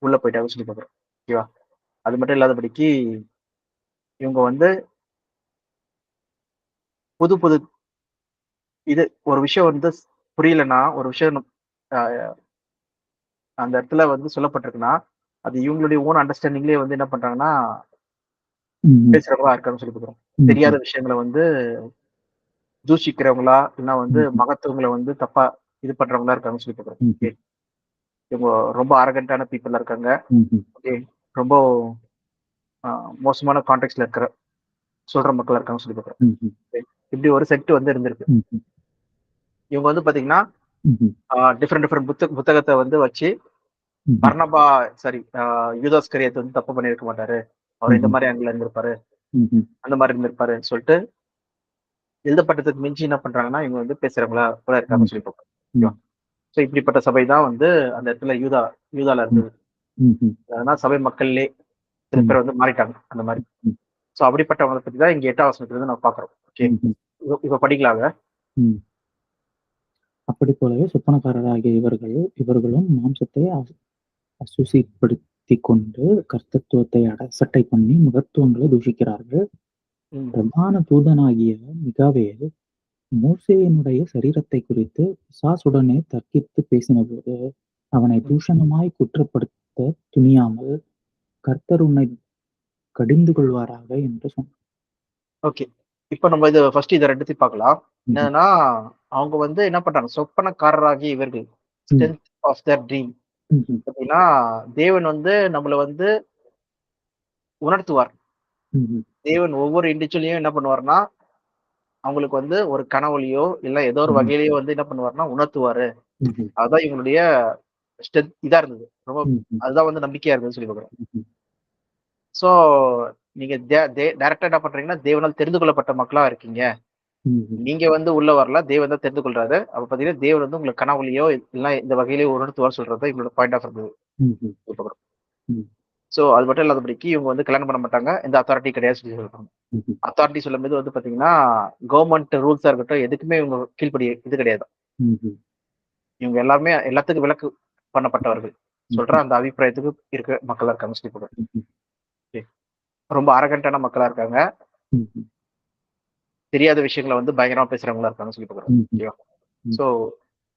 உள்ள போயிட்டாங்கன்னு சொல்லி பார்க்குறோம். ஓகேவா? அது மட்டும் இல்லாதபடிக்கு, இவங்க வந்து புது புது இது ஒரு விஷயம் வந்து புரியலன்னா, ஒரு விஷயம் அ அந்த இடத்துல வந்து சொல்லப்பட்டிருக்குன்னா, அது இவங்களுடைய ஓன் அண்டர்ஸ்டாண்டிங்லயே வந்து என்ன பண்றாங்கன்னா, பேசுறவங்களா இருக்காங்கன்னு சொல்லி பார்க்குறோம். தெரியாத விஷயங்கள வந்து தூஷிக்கிறவங்களா, இல்லன்னா வந்து மகத்துவங்கள வந்து தப்பா இது பண்றவங்களா இருக்காங்கன்னு சொல்லி பார்க்குறோம். ஓகே. இவங்க ரொம்ப அரகன்ட்டான பீப்பிளா இருக்காங்க. ஓகே. ரொம்ப அ மோசமான கான்டெக்ஸ்ட்ல இருக்கிற சொல்ற மக்களா இருக்காங்கன்னு சொல்லி பார்க்குறோம். ஓகே. இப்படி ஒரு செட் வந்து இருந்திருக்கு. இவங்க வந்து பார்த்தீங்கன்னா, டிஃபரெண்ட் டிஃபரெண்ட் புத்தகத்த வந்து வச்சு பர்னபா சாரி யூதாஸ் கரியத் வந்து தப்பு பண்ணியிருக்க மாட்டாரு. அவர் இந்த மாரி ஆங்கிள்ல இருந்திருப்பாரு. அந்த மாரி இருந்திருப்பாருன்னு சொல்லிட்டு எழுதப்பட்டதுக்கு மிஞ்சி என்ன பண்றாங்கன்னா, இவங்க வந்து பேசுறவங்களா கூட இருக்காங்கன்னு சொல்லி பார்க்குறோம். ஓகேவா? ஸோ இப்படிப்பட்ட சபை தான் வந்து அந்த இடத்துல யூதால இருந்தது. அதனால சபை மக்கள்லே சில பேர் வந்து மாறிட்டாங்க அந்த மாரி. ஸோ அப்படிப்பட்டவங்கள பத்தி தான் இங்க 8ஆம் வசனத்துல இருந்து நம்ம பார்க்குறோம். ஓகே. இப்ப படிக்கலாங்க. அப்படி போலவே சொப்பனக்காரராகிய இவர்களும் மாம்சத்தை அசுசிப்படுத்திக் கொண்டு கர்த்தத்துவத்தை அசட்டை பண்ணி மகத்துவங்களை தூஷிக்கிறார்கள். பிரதான தூதனாகிய மிகாவேல் மோசேயினுடைய சரீரத்தை குறித்து பிசாசுடனே தர்க்கித்து பேசினபோது அவனை தூஷணமாய் குற்றப்படுத்த துணியாமல் கர்த்தர் உன்னை கடிந்து கொள்வாராக என்று சொன்னார். ஓகே. இப்ப நம்ம ஃபர்ஸ்ட் இத 2த்தையும் பார்க்கலாம். என்னன்னா, அவங்க வந்து என்ன பண்றாங்க, சொப்பனக்காரராகிய இவர்கள் ஸ்ட்ரென்த் ஆஃப் தேர் ட்ரீம் பார்த்தீங்கன்னா, தேவன் வந்து நம்மள வந்து உணர்த்துவார். தேவன் ஒவ்வொரு இண்டிவிஜுவலையும் என்ன பண்ணுவார்ன்னா, அவங்களுக்கு வந்து ஒரு கனவுலயோ, இல்ல ஏதோ ஒரு வகையிலயோ வந்து என்ன பண்ணுவார்ன்னா, உணர்த்துவாரு. அதுதான் இவங்களுடைய ஸ்ட்ரென்த் இதா இருந்தது. ரொம்ப அதுதான் வந்து நம்பிக்கையா இருந்ததுன்னு சொல்லி பார்க்குறோம். ஸோ நீங்க டைரக்ட்டா என்ன பண்றீங்கன்னா, தேவனால் தெரிந்து கொள்ளப்பட்ட மக்களா இருக்கீங்க. நீங்க வந்து உள்ள வரல. தேவன் தான் தெரிந்து கொள்றாரு. அப்ப பார்த்தீங்கன்னா, தேவன் வந்து உங்களுக்கு கனவுலயோ, இல்ல இந்த வகையிலயோ உணர்த்துவார் சொல்றது தான் இவங்களோட பாயிண்ட் ஆஃப் இருந்தது. ஸோ அது மட்டும் இல்லாதபடிக்கு இவங்க வந்து கல்யாணம் பண்ண மாட்டாங்க. எந்த அத்தாரிட்டி கிடையாது சொல்லி சொல்றாங்க. அத்தாரிட்டி சொல்லும்போது வந்து பார்த்தீங்கன்னா, கவர்ன்மென்ட் ரூல்ஸா இருக்கட்டும், எதுக்குமே இவங்க கீழ்ப்படி இது கிடையாது. இவங்க எல்லாமே எல்லாத்துக்கும் விலக்கு பண்ணப்பட்டவர்கள். சொல்ற அந்த அபிப்பிராயத்துக்கு இருக்க மக்களா இருக்காங்க சொல்லி சொல்றேன். ரொம்ப அரகன்ட்டான மக்களா இருக்காங்க. தெரியாத விஷயங்கள வந்து பயங்கரமா பேசுறவங்களா இருக்காங்கன்னு சொல்லி பார்க்குறோம். ஓகேவா? ஸோ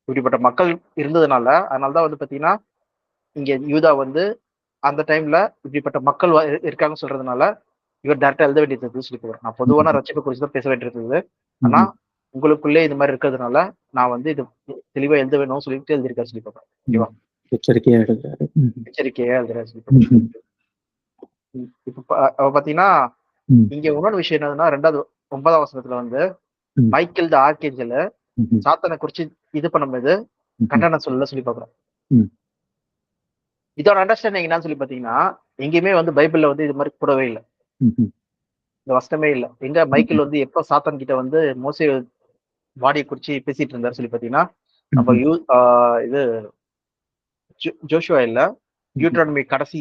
இப்படிப்பட்ட மக்கள் இருந்ததுனால, அதனால தான் வந்து பார்த்தீங்கன்னா, இங்க யூதா வந்து அந்த டைம்ல இப்படிப்பட்ட மக்கள் இருக்காங்கன்னு சொல்றதுனால, இவர் டைரக்ட்டா எழுத வேண்டியது இருந்ததுன்னு சொல்லி பார்க்குறோம். நான் பொதுவான ரட்சிப்பை குறிச்சு தான் பேச வேண்டியிருந்தது. ஆனா, உங்களுக்குள்ளே இது மாரி இருக்கிறதுனால, நான் வந்து இது தெளிவா எழுத வேணும்னு சொல்லிட்டு எழுதியிருக்காரு சொல்லி பார்க்குறோம். ஓகேவா? எச்சரிக்கையா எழுதுறாரு. எச்சரிக்கையா எழுதுறாரு சொல்லி பார்க்குறோம். இப்ப பார்த்தீங்கன்னா, இங்க இன்னொரு விஷயம் என்னதுன்னா 2வது 9ஆம் வசனத்துல வந்து மைக்கேல் த ஆர்க்கேஞ்சல் சாத்தான குறிச்சு இது பண்ணும்போது கண்டனம் சொல்லல சொல்லி பார்க்குறோம். இதோட அண்டர்ஸ்டாண்டிங் என்னன்னு சொல்லி பார்த்தீங்கன்னா, எங்கேயுமே வந்து பைபிள்ல வந்து இது மாரி கூடவே இல்ல. இந்த வசனமே இல்ல. எங்க மைக்கேல் வந்து எப்ப சாத்தான் கிட்ட வந்து மோசே பாடிய குறிச்சு பேசிட்டு இருந்தாரு சொல்லி பார்த்தீங்கன்னா, நம்ம இது ஜோஷுவா இல்ல. டியூட்ரானமி கடைசி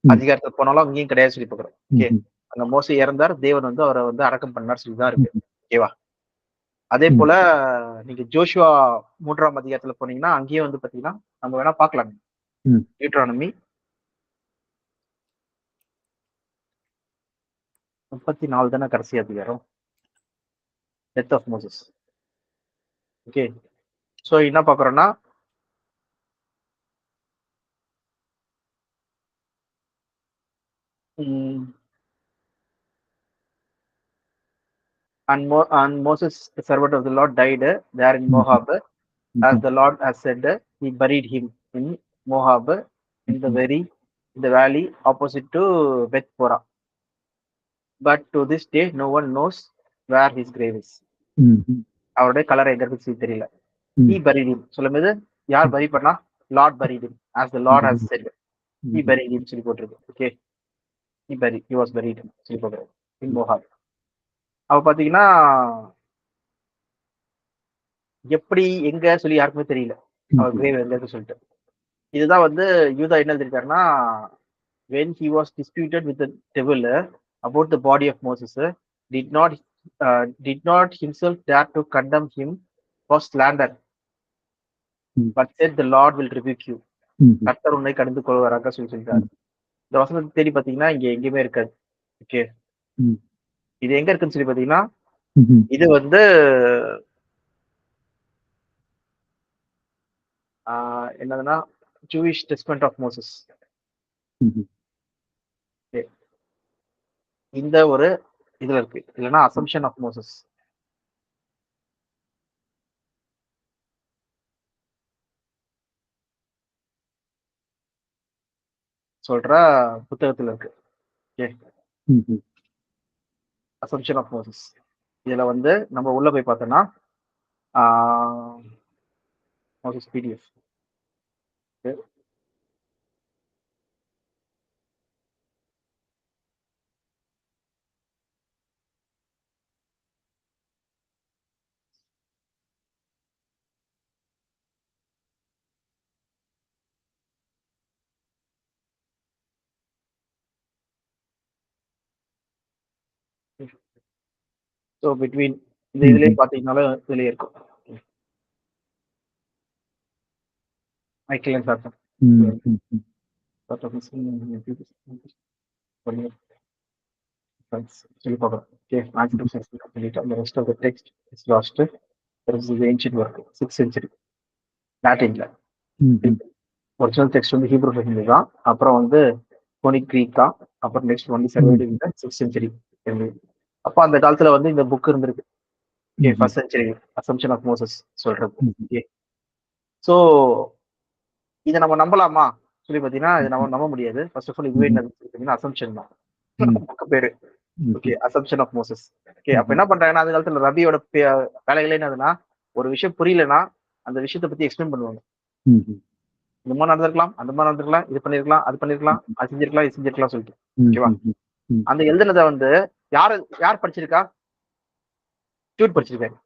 அதிகாரத்துல போனாலும் அங்கேயும் கிடையாது சொல்லி பார்க்குறோம். ஓகே. அங்க மோசே இறந்தார். தேவன் வந்து அவர வந்து அடக்கம் பண்ணார் சொல்லி தான் இருக்கு. ஓகேவா? அதே போல நீங்க ஜோஷுவா 3ஆம் அதிகாரத்துல போனீங்கன்னா, அங்கேயும் வந்து பார்த்தீங்கன்னா, நம்ம வேணா பார்க்கலாம். டியூட்ரானமி 34 தானே கடைசி அதிகாரம். Death of Moses. Okay. So என்ன பார்க்குறோம்னா, and Moses, the servant of the Lord, died there in Moab, as the Lord has said. He buried him in Moab, in the valley opposite to Bethpora. But to this day, no one knows where his grave is. அவருடைய கலரை எங்க இருக்கு தெரியல. He buried him சொல்லும்போது யார் பரி பண்ணா? Lord buried him as the Lord has said. He buried him சொல்லி போட்டிருக்கு. ஓகே, he was buried சொல்லி போட்டிருக்கு in Mohab. அவ பாத்தீங்கன்னா எப்படி எங்க சொல்லி யாருக்குமே தெரியல அவர் கிரேவ் எங்க இருக்கு சொல்லிட்டு. இதுதான் வந்து யூதா என்ன எழுதிருக்காருன்னா, when he was disputed with the devil about the body of Moses, did not himself dare to condemn him for slander, but said the Lord will rebuke you. கர்த்தர் உன்னை கடிந்து கொள்வாராக சொல்லியிருக்காரு. இந்த வசனத்தை தேடி பாத்தீங்கன்னா இங்க எங்கேயுமே இருக்காது. ஓகே, இது எங்க இருக்குன்னு சொல்லி பாத்தீங்கன்னா, இது வந்து என்னதுன்னா ஜூயிஷ் டெஸ்ட்மெண்ட் ஆஃப் மோசஸ். இந்த ஒரு இதுல இருக்கு, இல்லைன்னா அசம்ஷன் ஆஃப் மோசஸ் சொல்ற புத்தகத்துல இருக்கு. Okay, assumption of Moses. இதுல வந்து நம்ம உள்ள போய் பார்த்தோம்னா மோசஸ் பிடிஎஃப். ஸோ பிட்வீன் இந்த இதுலயே பாத்தீங்கன்னாலும் இதுலயே இருக்கும். மைக்கேல் அண்ட் சார்ட்டர் சொல்லி பார்க்குறோம். ஓகே, மேக்ஸிமம் சென்ஸ் சொல்லிட்டு அந்த rest of the text is lost. Ancient work 6th century லாட்டின்ல. ஒரிஜினல் டெக்ஸ்ட் வந்து ஹீப்ரூ ஹிந்தி தான். அப்புறம் வந்து கோனிக் கிரீக் தான். அப்புறம் next only survived in the 6th century. அப்போ அந்த காலத்துல வந்து இந்த புக் இருந்திருக்கு. Okay, 1st century assumption of Moses சொல்றது. ஓகே, ஸோ இதை நம்ம நம்பலாமா சொல்லி பார்த்தீங்கன்னா இதை நம்ம நம்ப முடியாது. ஃபர்ஸ்ட் ஆஃப் ஆல் இதுவே என்ன அசம்ஷன் தான் புக்கு பேரு. Okay, assumption of Moses. Okay, அப்ப என்ன பண்றாங்கன்னா அந்த காலத்துல ரபியோட வேலைகளே என்னதுன்னா, ஒரு விஷயம் புரியலன்னா அந்த விஷயத்தை பத்தி எக்ஸ்பிளைன் பண்ணுவாங்க. இந்த மாதிரி நடந்திருக்கலாம், அந்த மாதிரி நடந்திருக்கலாம், இது பண்ணிருக்கலாம், அது பண்ணிருக்கலாம், அது செஞ்சிருக்கலாம், இது செஞ்சிருக்கலாம் சொல்லிட்டு. ஓகேவா? அந்த எழுதுனதை வந்து யார் படிச்சிருக்கா? ஜூட் படிச்சிருக்காரு.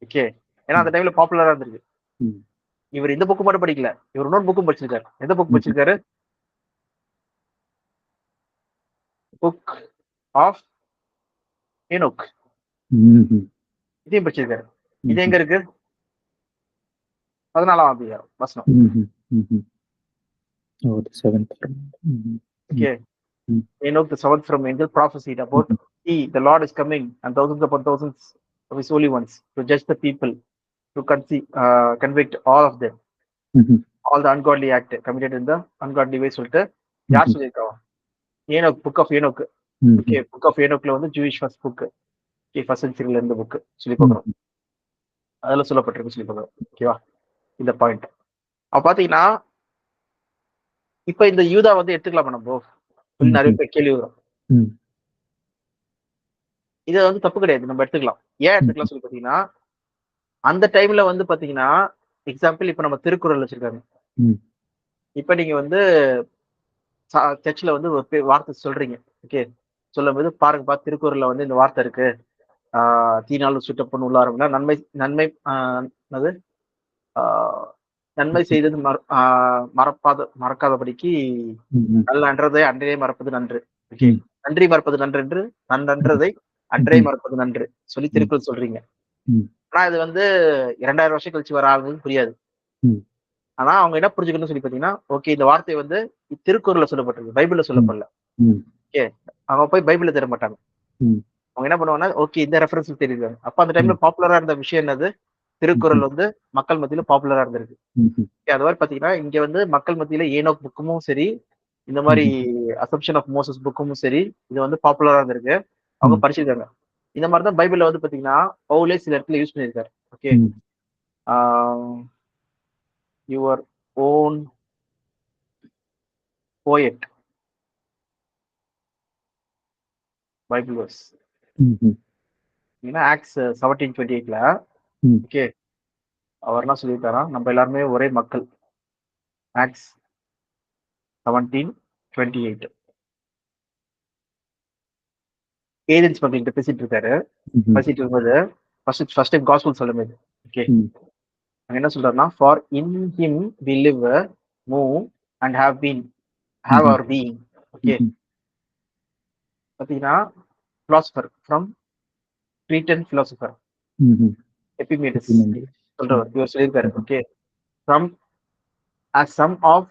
ஓகே, ஏன்னா அந்த டைம்ல பாப்புலரா இருந்திருக்கு. இவர் இந்த புக்கு மட்டும் படிக்கல, இவர் இன்னொரு புக்கும் படிச்சிருக்காரு. எந்த புக் படிச்சிருக்காரு? Book of Enoch. இதையும் படிச்சிருக்காரு. இது எங்க இருக்கு? 14ஆம் அதிகாரம் வசனம். Okay, Enoch the seventh from angel prophesied about he, the Lord is coming, and thousands upon thousands of his holy ones to judge the people, to convict all of them, all the ungodly act committed in the ungodly way சொல்லிட்டு யார் சொல்லியிருக்காங்க? Enoch, book of Enoch. Okay, book of ஏனோக்ல வந்து Jewish first book. Okay, 1st centuryல இருந்த book சொல்லி பார்க்குறோம். அதில் சொல்லப்பட்டிருக்கு சொல்லி பார்க்குறோம். ஓகேவா? இந்த பாயிண்ட் அப்ப பாத்தீங்கன்னா இப்ப இந்த யூதா வந்து எடுத்துக்கலாமா நம்ம நிறைய பேர் கேள்வி வரும். இது வந்து தப்பு கிடையாது, நம்ம எடுத்துக்கலாம். ஏன் எடுத்துக்கலாம் சொல்லி பாத்தீங்கன்னா அந்த டைம்ல வந்து பாத்தீங்கன்னா எக்ஸாம்பிள் இப்ப நம்ம திருக்குறள் வச்சிருக்காங்க. இப்ப நீங்க வந்து சர்ச்ல வந்து ஒரு வார்த்தை சொல்றீங்க. ஓகே, சொல்லும் போது பாருங்கப்பா திருக்குறள்ல வந்து இந்த வார்த்தை இருக்கு, தீனாலும் சுட்ட பொண்ணு உள்ளாருன்னா நன்மை நன்மை அது நன்மை செய்தது மறக்காதபடிக்கு நல்ல அன்றதை அன்றே மறப்பது நன்று. ஓகே, நன்றி மறப்பது நன்று என்று நன்றதை அன்றே மறப்பது நன்று சொல்லி திருக்குறள் சொல்றீங்க. ஆனா இது வந்து 2000 வருஷம் கழிச்சு வர ஆளுங்களுக்கு புரியாது. ஆனா அவங்க என்ன புரிஞ்சுக்கணும்னு சொல்லி பாத்தீங்கன்னா, ஓகே இந்த வார்த்தை வந்து திருக்குறள்ல சொல்லப்பட்டிருக்கு, பைபிள்ல சொல்லப்படல. ஓகே, அவங்க போய் பைபிள்ல தேட மாட்டாங்க. அவங்க என்ன பண்ணுவாங்கன்னா, ஓகே இந்த ரெஃபரன்ஸ் தெரியுது. அப்ப அந்த டைம்ல பாப்புலரா இருந்த விஷயம் என்னது? திருக்குறள் வந்து மக்கள் மத்தியில பாப்புலரா இருந்திருக்கு. அது மாதிரி பாத்தீங்கன்னா இங்க வந்து மக்கள் மத்தியில ஏனோக் புக்குமும் சரி, இந்த மாதிரி அசம்ஷன் ஆஃப் மோசஸ் புக்கும் சரி, இது வந்து பாப்புலரா இருந்திருக்கு. அவங்க படிச்சிருக்காங்க. இந்த மாதிரிதான் பைபிள்ல வந்து பாத்தீங்கன்னா பவுலே சில இடத்துல யூஸ் பண்ணியிருக்காரு. Okay, your own poet Bible verse Acts 17:28ல ம். ஓகே அவர் என்ன சொல்லியிருக்காரா, நம்ம எல்லாருமே ஒரே மக்கள். ஆக்ட்ஸ் 17:28 ஏதென்ஸ் மக்கள்கிட்ட பேசிட்டு இருக்காரு. ம்ஹ்ம். பேசிட்டு இருக்கும்போது ஃபர்ஸ்ட் டைம் காஸ்பல் சொல்லும்போது ஓகே ம். அங்க என்ன சொல்றாருன்னா, for in him we live, move and have ம்ஹ்ம். அவர் பீயிங். ஓகே ம்ஹ்ம். பாத்தீங்கன்னா பிலாசபர் ஃப்ரம் கிரீட்டன் பிலாசபர் ம்ஹ்ம். எபிமேடஸ் எபிமெண்டஸ். சொல்றவர் இவர் சொல்லியிருக்காரு. ம்ஹ்ம். Okay from as some of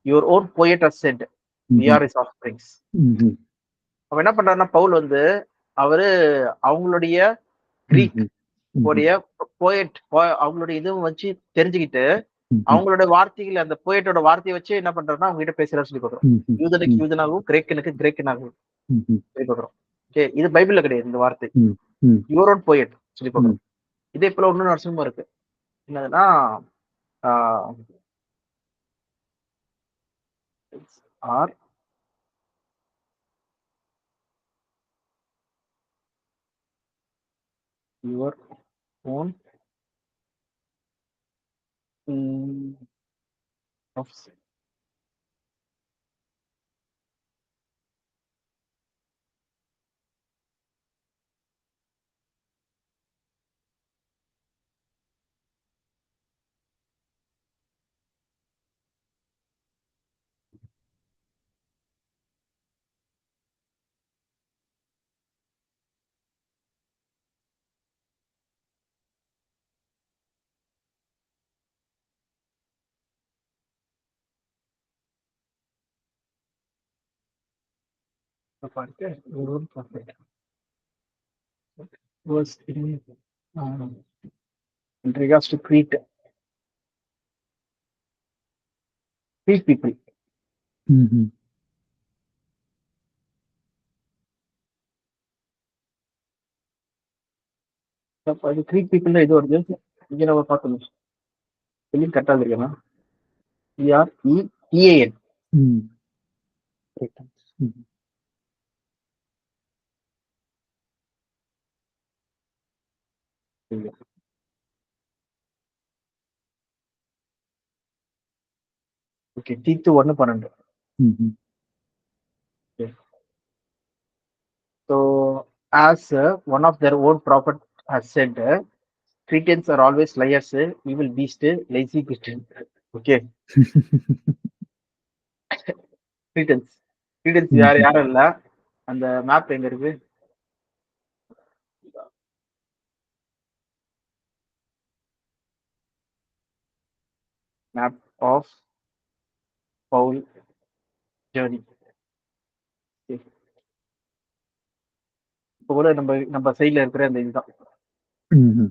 your own poet has said, we ம்ஹ்ம். are his offsprings. ம்ஹ்ம். அவன் என்ன பண்றாருன்னா, பவுல் வந்து அவரு அவங்களுடைய கிரீக் ம்ஹ்ம். ம்ஹ்ம். உடைய போயட் அவங்களுடைய இதுவும் வச்சு தெரிஞ்சுக்கிட்டு ம்ஹ்ம். அவங்களோட வார்த்தைகள் அந்த போயட்டோட வார்த்தையை வச்சு என்ன பண்றாருன்னா அவங்க கிட்ட பேசுறாரு சொல்லி கொடுக்குறோம். ம்ஹ்ம். யூதனுக்கு ம். யூதனாகவும் கிரேக்கனுக்கு கிரேக்கனாகவும் ம்ஹ்ம். சொல்லி கொடுக்குறோம். ஓகே இது பைபிள்ல கிடையாது இந்த வார்த்தை. ம். ம். யுவர் ஓன் போயட் சொல்லி ம். கொடுக்குறோம். இதே போல இன்னொரு அர்த்தமும் இருக்கு. என்னதுன்னா are your own your own prophet was in regards to Crete people. ம்ஹ்ம். அப்ப அது Crete people இது வருது. இங்க நம்ம பார்த்தோம். ஸ்பெல்லிங் கரெக்டா இருக்கா? CRETAN. ம். கிரேட்டன்ஸ். ம். ஓகே தீத்து 1:12. ம்ஹ்ம். So as one of their own prophet has said, Cretans are always liars, evil beast, lazy Christian. Okay, Cretans. Cretans ம்ஹ்ம். யாரும் இல்ல. அந்த மேப் எங்க இருக்கு? Map of Paul journey. இப்போ கூட நம்ம சைட்ல இருக்கிற அந்த இதுதான். ம்ஹ்ம்.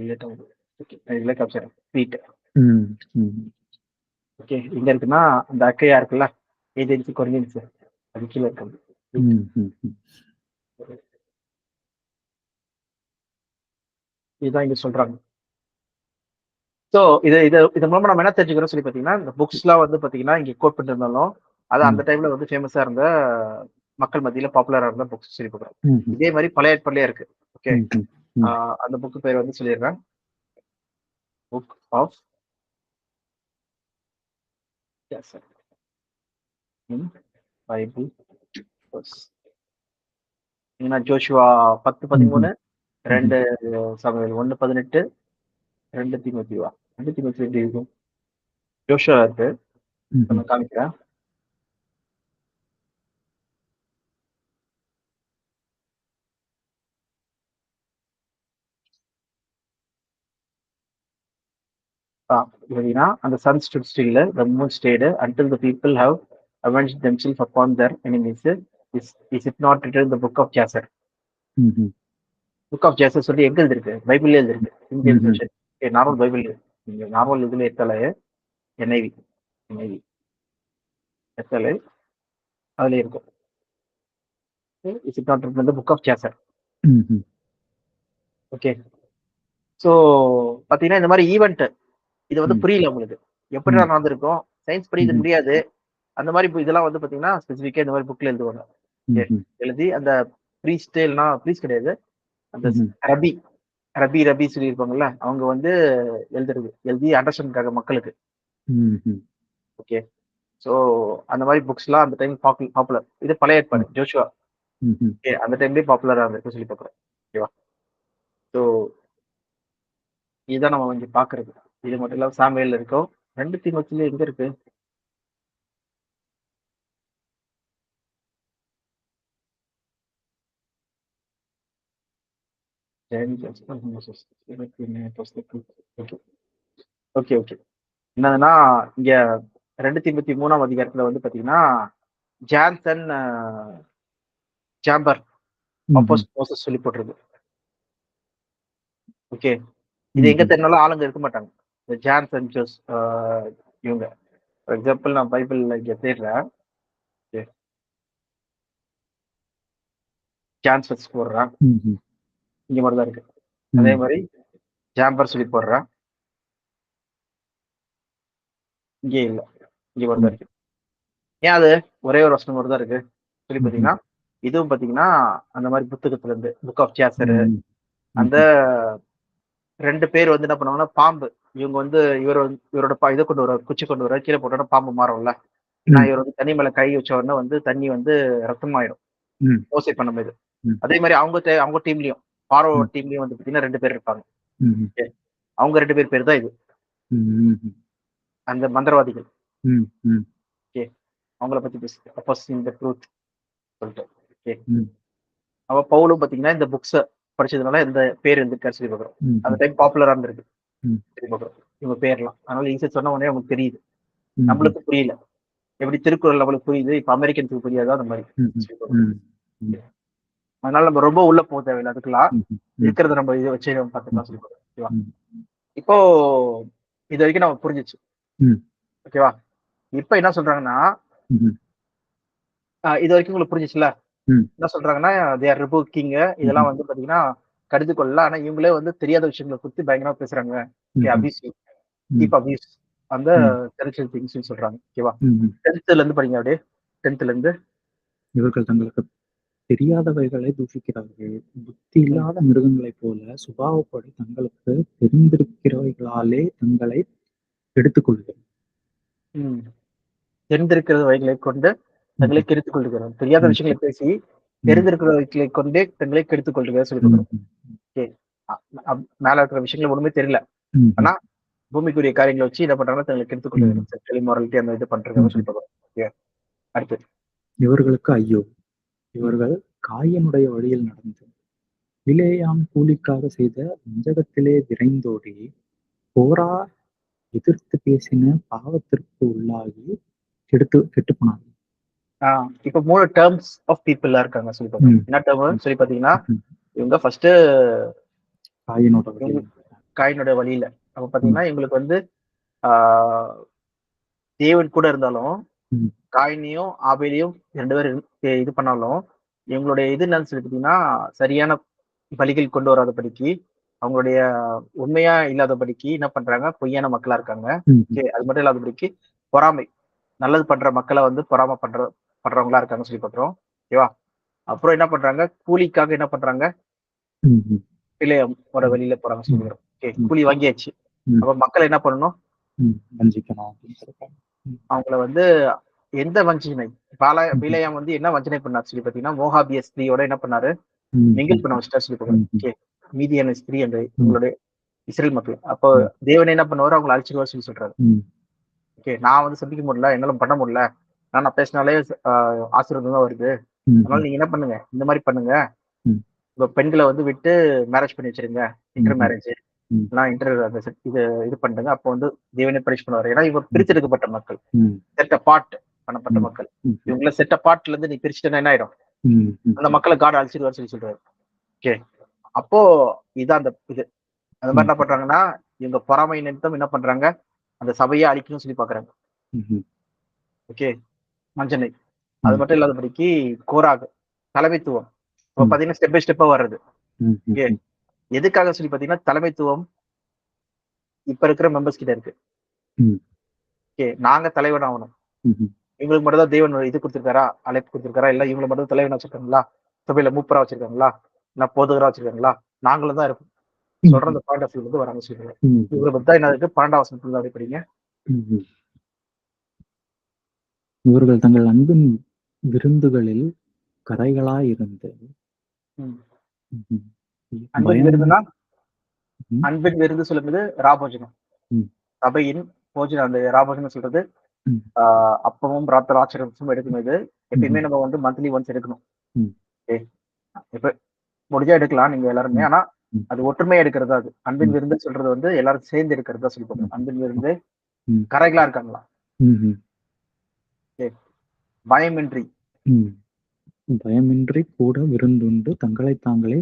லேட் ஆகுது. ஓகே இதுல காமிச்சிடறேன். Crete. ம். ம். ஓகே இங்க இருக்குன்னா அந்த அக்கையா இருக்குல்ல ஏஜென்சி கொரியன்ஸ் அது கீழே இருக்காது. ம்ஹ்ம். இதுதான் இங்க சொல்றாங்க. ஸோ இது மூலமா நம்ம என்ன தெரிஞ்சுக்கிறோம் சொல்லி பார்த்தீங்கன்னா இந்த புக்ஸ்லாம் வந்து பார்த்தீங்கன்னா இங்க கோட் பண்ணிருந்தாலும் அது அந்த ம். டைம்ல வந்து ஃபேமஸா இருந்த மக்கள் மத்தியில பாப்புலரா இருந்த புக்ஸ் சொல்லி கொடுக்குறோம். ம்ஹ்ம். இதே மாதிரி பழைய ஏற்பாடுலயே இருக்கு. ஓகே ம்ஹ்ம். ம். அந்த புக் பேர் வந்து சொல்லிடுறேன். புக் ஆஃப் பைபிள் ஜோஷுவா 10:13, ம்ஹ்ம். 2 சாமுவேல் 1:18, 2 தீமோத்தேயுவா 2 தீமோத்தேயு எப்படி இருக்கும்? ஜோஷுவா இருக்கு. ம்ஹ்ம். நான் காமிக்கிறேன். எப்படின்னா அந்த sun stood still, the moon stayed until the people have avenged themselves upon their enemies. Is it not written in the book of Jasher? ம்ஹ்ம். புக் ஆஃப் ஜேசஸ் சொல்லி எங்க எழுதிருக்கு? பைபிள்ல எழுதிருக்கு. இந்தியன் ம்ஹ்ம். வெர்ஷன். நார்மல் பைபிள் நீங்க normal இதுல எடுத்தாலே என்ஐவி எடுத்தாலே அதுல இருக்கும். Is it not written the book of Jasher. ம்ஹ்ம். ஓகே ஸோ பாத்தீங்கன்னா இந்த மாதிரி ஈவெண்ட் இது வந்து ம். புரியல உங்களுக்கு. எப்படி நடந்திருக்கும், சயின்ஸ் படி இது முடியாது. அந்த மாதிரி இதெல்லாம் வந்து பாத்தீங்கன்னா ஸ்பெசிஃபிக்கா இந்த மாதிரி புக்ல எழுதுவாங்க. எழுதி அந்த ப்ரீஸ்ட் இல்லைன்னா ப்ரீஸ்ட் கிடையாது, அந்த ரபி ரபி ரபி சொல்லியிருப்பாங்கல்ல, அவங்க வந்து எழுதி அண்டர்ஸ்டாண்டிங்காக மக்களுக்கு. ஓகே, ஸோ அந்த மாதிரி புக்ஸ்லாம் அந்த டைம் பாப்புலர். இது பழைய ஏற்பாடு ஜோஷுவா. ஓகே, அந்த டைம்லேயே பாப்புலராக இருந்திருக்கு சொல்லி பார்க்குறோம். ஓகேவா? ஸோ இதுதான் நம்ம இங்கே பார்க்கறது. இது மட்டும் இல்லாமல் சாமுவேல் இருக்கும். 2 தீமோத்தேயுல எங்க இருக்கு? Okay okay. என்னதுன்னா இங்க 2 தீமோத்தேயு 3ஆம் அதிகாரத்துல வந்து பாத்தீங்கன்னா ஜான்சன் ஜாம்பர் அப்போஸ்தலன் மோசஸ் சொல்லி போட்டிருக்கு. ஓகே, இது எங்க தெரிஞ்சாலும் ஆளுங்க இருக்க மாட்டாங்க. இந்த ஜான்சன் ஜோஸ் இவங்க. ஃபார் எக்ஸாம்பிள் நான் பைபிள்ல இங்க தேடுறேன். ஜான்சன்ஸ் போடுறேன், இங்க மாதிரி தான் இருக்கு. அதே மாதிரி ஜாம்பர் சொல்லி போடுறேன், இங்கே இல்ல, இங்க மாதிரி தான் இருக்கு. ஏன் அது ஒரே ஒரு வசனம் மாதிரி தான் இருக்கு சொல்லி பாத்தீங்கன்னா, இதுவும் பாத்தீங்கன்னா அந்த மாதிரி புத்தகத்துல இருந்து புக் ஆஃப் ஜாசர் அந்த 2 பேர் வந்து என்ன பண்ணுவாங்கன்னா பாம்பு, இவங்க வந்து இவரோட இதை கொண்டு வர குச்சி கொண்டு வர கீழே போட்டோட பாம்பு மாறும்ல. நான் இவர் வந்து தண்ணி மேல கை வச்ச உடனே வந்து தண்ணி வந்து ரத்தமாயிடும் ஓசை பண்ணும்போது. அதே மாதிரி அவங்க டீம்லயும் பாரோ டீம்லயும் வந்து பாத்தீங்கன்னா 2 பேர் இருப்பாங்க. அவங்க 2 பேர் தான் இது அந்த மந்திரவாதிகள். ஓகே, அவங்கள பத்தி பேசுது அப்போஸ்தலன் தி ட்ரூத் சொல்லிட்டு. ஓகே, அவ பவுலும் பாத்தீங்கன்னா இந்த புக்ஸ் படிச்சதுனால இந்த பேர் இருந்திருக்காரு சொல்லி பார்க்குறோம். அந்த டைம் பாப்புலரா இருந்திருக்கு சொல்லி பார்க்குறோம் இவங்க பேர்லாம். அதனால ஈஸியா சொன்ன உடனே அவங்களுக்கு தெரியுது, நம்மளுக்கு புரியல. எப்படி திருக்குறள் நம்மளுக்கு புரியுது, இப்ப அமெரிக்கனுக்கு புரியாதா அந்த மாதிரி. அதனால நம்ம ரொம்ப உள்ள போக தேவையில்லை, அதுக்கெல்லாம் இருக்கிறத நம்ம இதை வச்சு நம்ம பார்த்துக்கலாம் சொல்லி பார்க்குறோம். இப்போ இது வரைக்கும் நம்ம புரிஞ்சிச்சு. ஓகேவா? இப்ப என்ன சொல்றாங்கன்னா, இது வரைக்கும் உங்களுக்கு புரிஞ்சிச்சுல, என்ன சொல்றாங்கன்னா தே ஆர் ரிபுக்கிங், இதெல்லாம் வந்து பாத்தீங்கன்னா கருது கொள்ளலாம். ஆனா இவங்களே வந்து தெரியாத விஷயங்களை குறித்து பயங்கரமா பேசுறாங்க. கீப் அபியூஸ் அந்த ஸ்பிரிச்சுவல் திங்ஸ் சொல்றாங்க. ஓகேவா? 10th இருந்து படிங்க அப்படியே. 10th இருந்து இவர்கள் தங்களுக்கு தெரியாதவைகளை தூஷிக்கிறார்கள். புத்தி இல்லாத மிருகங்களைப் போல சுபாவப்படி தங்களுக்கு தெரிந்திருக்கிறவைகளாலே தங்களை எடுத்துக் கொள்கிறார். தெரிந்திருக்கிறவைகளை கொண்டு தங்களை கெடுத்துக் கொள்கிறார். தெரியாத விஷயங்களை பேசி தெரிந்திருக்கிறவைகளை கொண்டே தங்களை கெடுத்துக் கொள்கிறார் சொல்லி கொடுக்குறோம். மேல இருக்கிற விஷயங்கள் ஒண்ணுமே தெரியல, ஆனா பூமிக்குரிய காரியங்களை வச்சு என்ன பண்றாங்கன்னா தங்களை கெடுத்துக் கொள்கிறாங்க. செக்சுவலி மொராலிட்டி அந்த இது பண்றாங்க சொல்லி பார்க்கிறோம். அடுத்து இவர்களுக்கு ஐயோ, இவர்கள் காயனுடைய வழியில் நடந்து விலேயாம் கூலிக்காக செய்த வஞ்சகத்திலே விரைந்தோடி போரா எதிர்த்து பேசின பாவத்திற்கு உள்ளாகி கெட்டு போனாங்க. இப்ப 3 டேர்ம்ஸ் ஆஃப் பீப்புள் இருக்காங்க சொல்லி பார்க்கணும். என்ன டேர்ம் சொல்லி பாத்தீங்கன்னா, இவங்க ஃபர்ஸ்ட் காயினோட வழியில அப்ப பாத்தீங்கன்னா இவங்களுக்கு வந்து தேவன் கூட இருந்தாலும் காயினையும் ஆபேலையும் 2 பேரும் இது பண்ணாலும் இவங்களுடைய இது என்னன்னு சொல்லி பாத்தீங்கன்னா சரியான பலிகள் கொண்டு வராதபடிக்கு, அவங்களுடைய உண்மையா இல்லாதபடிக்கு என்ன பண்றாங்க, பொய்யான மக்களா இருக்காங்க. அது மட்டும் இல்லாதபடிக்கு பொறாமை, நல்லது பண்ற மக்களை வந்து பொறாமை பண்றவங்களா இருக்காங்க சொல்லி பாக்குறோம். ஓகேவா? அப்புறம் என்ன பண்றாங்க, கூலிக்காக என்ன பண்றாங்க, பிள்ளையோட வெளியில போறாங்க சொல்லுறோம். கூலி வாங்கியாச்சு, அப்ப மக்கள் என்ன பண்ணணும், அவங்கள வந்து எந்த வஞ்சனை பிலேயாம் வந்து என்ன வஞ்சனை பண்ணாரு சொல்லி பாத்தீங்கன்னா, மோகாபிய ஸ்திரீயோட என்ன பண்ணாரு, மிங்கிள் பண்ண வச்சுட்டாரு சொல்லி பாக்குறோம். மீதியான ஸ்திரீ அந்த உங்களுடைய இஸ்ரேல் மக்கள். அப்போ தேவன் என்ன பண்ணுவாரு, அவங்களை அழிச்சிருவாரு சொல்லி சொல்றாரு. ஓகே, நான் வந்து சந்திக்க முடியல, என்னால பண்ண முடியல, நான் பேசினாலே ஆசீர்வாதம் தான் வருது, அதனால நீங்க என்ன பண்ணுங்க, இந்த மாதிரி பண்ணுங்க, உங்க பெண்களை வந்து விட்டு மேரேஜ் பண்ணி வச்சிருங்க, இன்டர் மேரேஜ் இது பண்ணுங்க. அப்போ வந்து தேவனே பனிஷ் பண்ணுவாரு. ஏன்னா இவங்க பிரிச்செடுக்கப்பட்ட மக்கள், செட் அபார்ட் பண்ணப்பட்ட மக்கள். இவங்கள செட் அபார்ட்ல இருந்து நீ பிரிச்சுட்டா என்ன ஆயிடும், அந்த மக்களை காட் அழிச்சிருவாரு சொல்லி சொல்றாரு. ஓகே, அப்போ இதான் அந்த இது. அந்த மாதிரி என்ன பண்றாங்கன்னா, இவங்க பொறாமை நிமித்தம் என்ன பண்றாங்க, அந்த சபையை அழிக்கணும்னு சொல்லி பாக்குறாங்க. ஓகே, மஞ்சனை. அது மட்டும் இல்லாதபடிக்கு கோராக தலைமைத்துவம் பாத்தீங்கன்னா ஸ்டெப் பை ஸ்டெப்பா வர்றது. எதுக்காக சொல்லி பாத்தீங்கன்னா தலைமைத்துவம் இப்ப இருக்கிற மெம்பர்ஸ் கிட்ட இருக்கு. ஓகே, நாங்க தலைவன் ஆகணும். ம்ஹ்ம். இவங்களுக்கு மட்டும் தான் தேவன் இது குடுத்திருக்காரா? அழைப்பு குடுத்திருக்காரா? இல்ல இவங்கள மட்டும் தலைவனா வச்சிருக்காங்களா? சபையில மூப்பரா வச்சிருக்காங்களா? இல்ல போதகரா வச்சிருக்காங்களா? நாங்களும் தான் இருப்போம். சொல்ற ம்ஹ்ம். அந்த பாயிண்ட் ஆஃப் வியூ வந்து வராங்க சொல்லுங்க. ம்ஹ்ம். இவங்கள பத்தி தான் என்ன இருக்கு 12ஆம் வசனத்துல அப்படி படிங்க. ம்ஹ்ம். இவர்கள் தங்கள் அன்பின் விருந்துகளில் கரைகளாயிருந்து ம். ம்ஹ்ம். அன்பின் பயம் விருதுன்னா, ம். அன்பின் விருந்து சொல்லும்போது ராபோஜனம். ம். சபையின் போஜனம் அந்த ராபோஜனம் சொல்றது ம். ஆ அப்பமும் ராத்திராட்சரமும் எடுக்கும்போது எப்பயுமே ம்ஹ்ம். நம்ம வந்து மந்த்லி ஒன்ஸ் எடுக்கணும். ம். ஓகே. இப்ப முடிஞ்சா எடுக்கலாம் நீங்க எல்லாருமே. ம். ஆனா, ம். அது ஒற்றுமையா எடுக்கிறது தான் அது. அன்பின் ம். விருந்துன்னு சொல்றது வந்து எல்லாரும் சேர்ந்து எடுக்கிறது தான் சொல்லி ம். போடுறோம். அன்பின் விருந்து ம். கரைகளா இருக்காங்களா? ம்ஹ்ம். ஓகே. பயமின்றி. ம். பயமின்றி கூட விருந்துண்டு தங்களைத் தாங்களே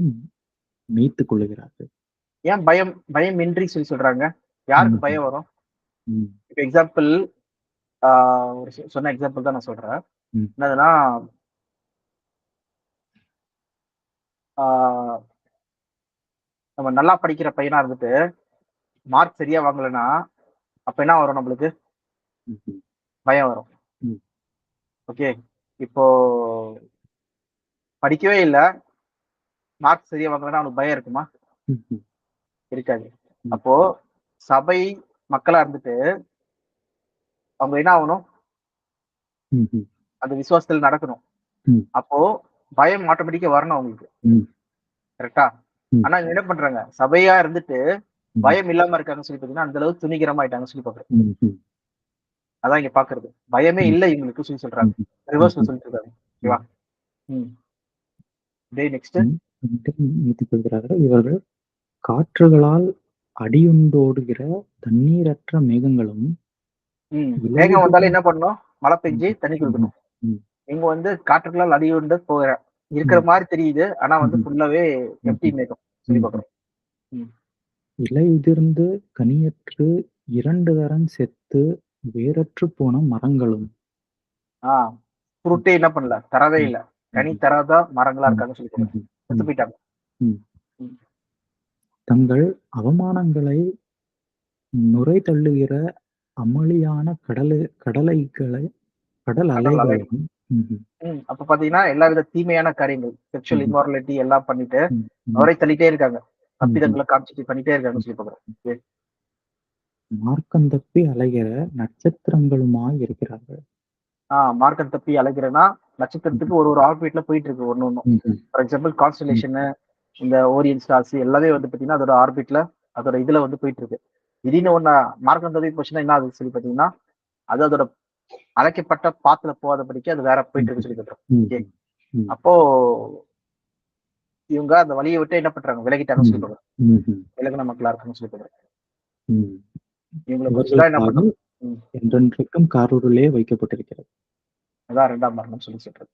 மேய்த்துக் கொள்ளுகிறார்கள். ஏன் பயமின்றி சொல்றாங்க? யாருக்கு ம்ஹ்ம். பயம் வரும்? ம். இப்ப எக்ஸாம்பிள் ஆ ஒரு சொன்ன எக்ஸாம்பிள் தான் நான் சொல்றேன். ம். என்னதுன்னா, ஆ நம்ம நல்லா படிக்கிற பையனா இருந்துட்டு, மார்க் சரியா வாங்கலன்னா, அப்ப என்ன வரும் நம்மளுக்கு? ம்ஹ்ம். பயம் வரும். ம். ஓகே. இப்போ படிக்கவே இல்ல. மார்க் சரியா வாங்கலன்னா அவனுக்கு பயம் இருக்குமா? ம்ஹ்ம். இருக்காது. ம். அப்போ சபை மக்களா இருந்துட்டு, அவங்க என்ன ஆவணும்? ம்ஹ்ம். அந்த விசுவாசத்துல நடக்கணும். ம். அப்போ பயம் ஆட்டோமேட்டிக்கா வரணும் அவங்களுக்கு. ம். கரெக்ட்டா? ம். ஆனா இவங்க என்ன பண்றாங்க? சபையா இருந்துட்டு, ம். பயம் இல்லாம இருக்காங்கன்னு சொல்லி பார்த்தீங்கன்னா, அந்த அளவுக்கு துணிகரமா ஆயிட்டாங்கன்னு சொல்லி பார்க்குறேன். ம்ஹ்ம். அதான் இங்க பார்க்கிறது. பயமே ம். இல்ல இவங்களுக்கு சொல்லி சொல்றாங்க. ம்ஹ்ம். ரிவர்ஸ்ல ம்ஹ்ம். சொல்லிட்டு இருக்காங்க. ம். ஓகேவா? ம். நெக்ஸ்ட். ம். நீட்டிக் கொள்கிறார்கள். இவர்கள் காற்றுகளால் அடியுண்டோடுகிற தண்ணீரற்ற மேகங்களும் மேகம் வந்தாலே இலையுதிர் என்ன பண்ணணும்? மழை பெஞ்சு ம்ஹ்ம். தண்ணி ம்ஹ்ம். குடுக்கணும். ம். இவங்க வந்து காற்றுகளால் அடியுண்டு போகிற இருக்கிற ம். மாரி தெரியுது. ஆனா வந்து ம்ஹ்ம். ஃபுல்லாவே எம்ப்டி ம்ஹ்ம். மேகம் சொல்லி ம்ஹ்ம். பார்க்குறோம். ம். இலையுதிர்ந்து கனியற்று 2 தரம் செத்து வேரற்றுப் போன மரங்களும். ஆ ஃப்ரூட்டே என்ன பண்ணல? தரவே ம். இல்ல. கனி ம்ஹ்ம். தராத மரங்களா ம். இருக்காங்கன்னு சொல்லி பார்க்குறோம். ம்ஹ்ம். செத்து ம். போயிட்டாங்க. ம். ம். தங்கள் அவமானங்களை நுரை தள்ளுகிற அமளியான கடல் கடல் அலைகள். அலைகளும். ம்ஹ்ம். அப்ப பார்த்தீங்கன்னா, எல்லா வித தீமையான காரியங்கள், செக்சுவல் ம்ஹ்ம். இம்மாரலிட்டி எல்லாம் பண்ணிட்டு, ம். ம். அவரை தள்ளிட்டே இருக்காங்க. ம்ஹ்ம். தப்பிதங்கள காமிச்சுட்டு பண்ணிட்டே இருக்காங்கன்னு ம். சொல்லி பார்க்குறோம். ஓகே. மார்க்கந்தப்பி அலைகிற நட்சத்திரங்களுமாய் இருக்கிறார்கள். மார்க்கம் தப்பி அலைகிறேன்னா, நட்சத்திரத்துக்கு ம்ஹ்ம். ஒரு ஒரு ஆர்பிட்ல போயிட்டு இருக்கு ஒண்ணு ஒண்ணும். ம்ஹ்ம். ஃபார் எக்ஸாம்பிள் ம். கான்ஸ்டலேஷனு, இந்த ஓரியன் ஸ்டார்ஸ் எல்லாமே வந்து பார்த்தீங்கன்னா, அதோட ஆர்பிட்ல, அதோட இதுல வந்து போயிட்டு இருக்கு. திடீர்னு ஒண்ணு மார்க்கம் தப்பி போச்சுன்னா என்ன ஆகுதுன்னு சொல்லி பார்த்தீங்கன்னா, அது அதோட அழைக்கப்பட்ட பாத்துல போகாதபடிக்கு அது வேற போயிட்டு ம்ஹ்ம். இருக்குன்னு சொல்லி பார்க்குறோம். ஓகே. ம்ஹ்ம். ம். அப்போ இவங்க அந்த வழிய விட்டு என்ன பண்றாங்க? விலகிட்டாங்கன்னு சொல்லி ம். பார்க்குறோம். ம்ஹ்ம். விலகுன மக்களா இருக்காங்கன்னு சொல்லி பார்க்குறோம். ம். இவங்கள குறிச்சு இவர்கள் தான் என்ன பாடல் பண்ணணும்? ம். என்றென்றைக்கும் காருருளே வைக்கப்பட்டிருக்கிறது. அதான் 2ஆம் மரணம் சொல்லி சொல்றது.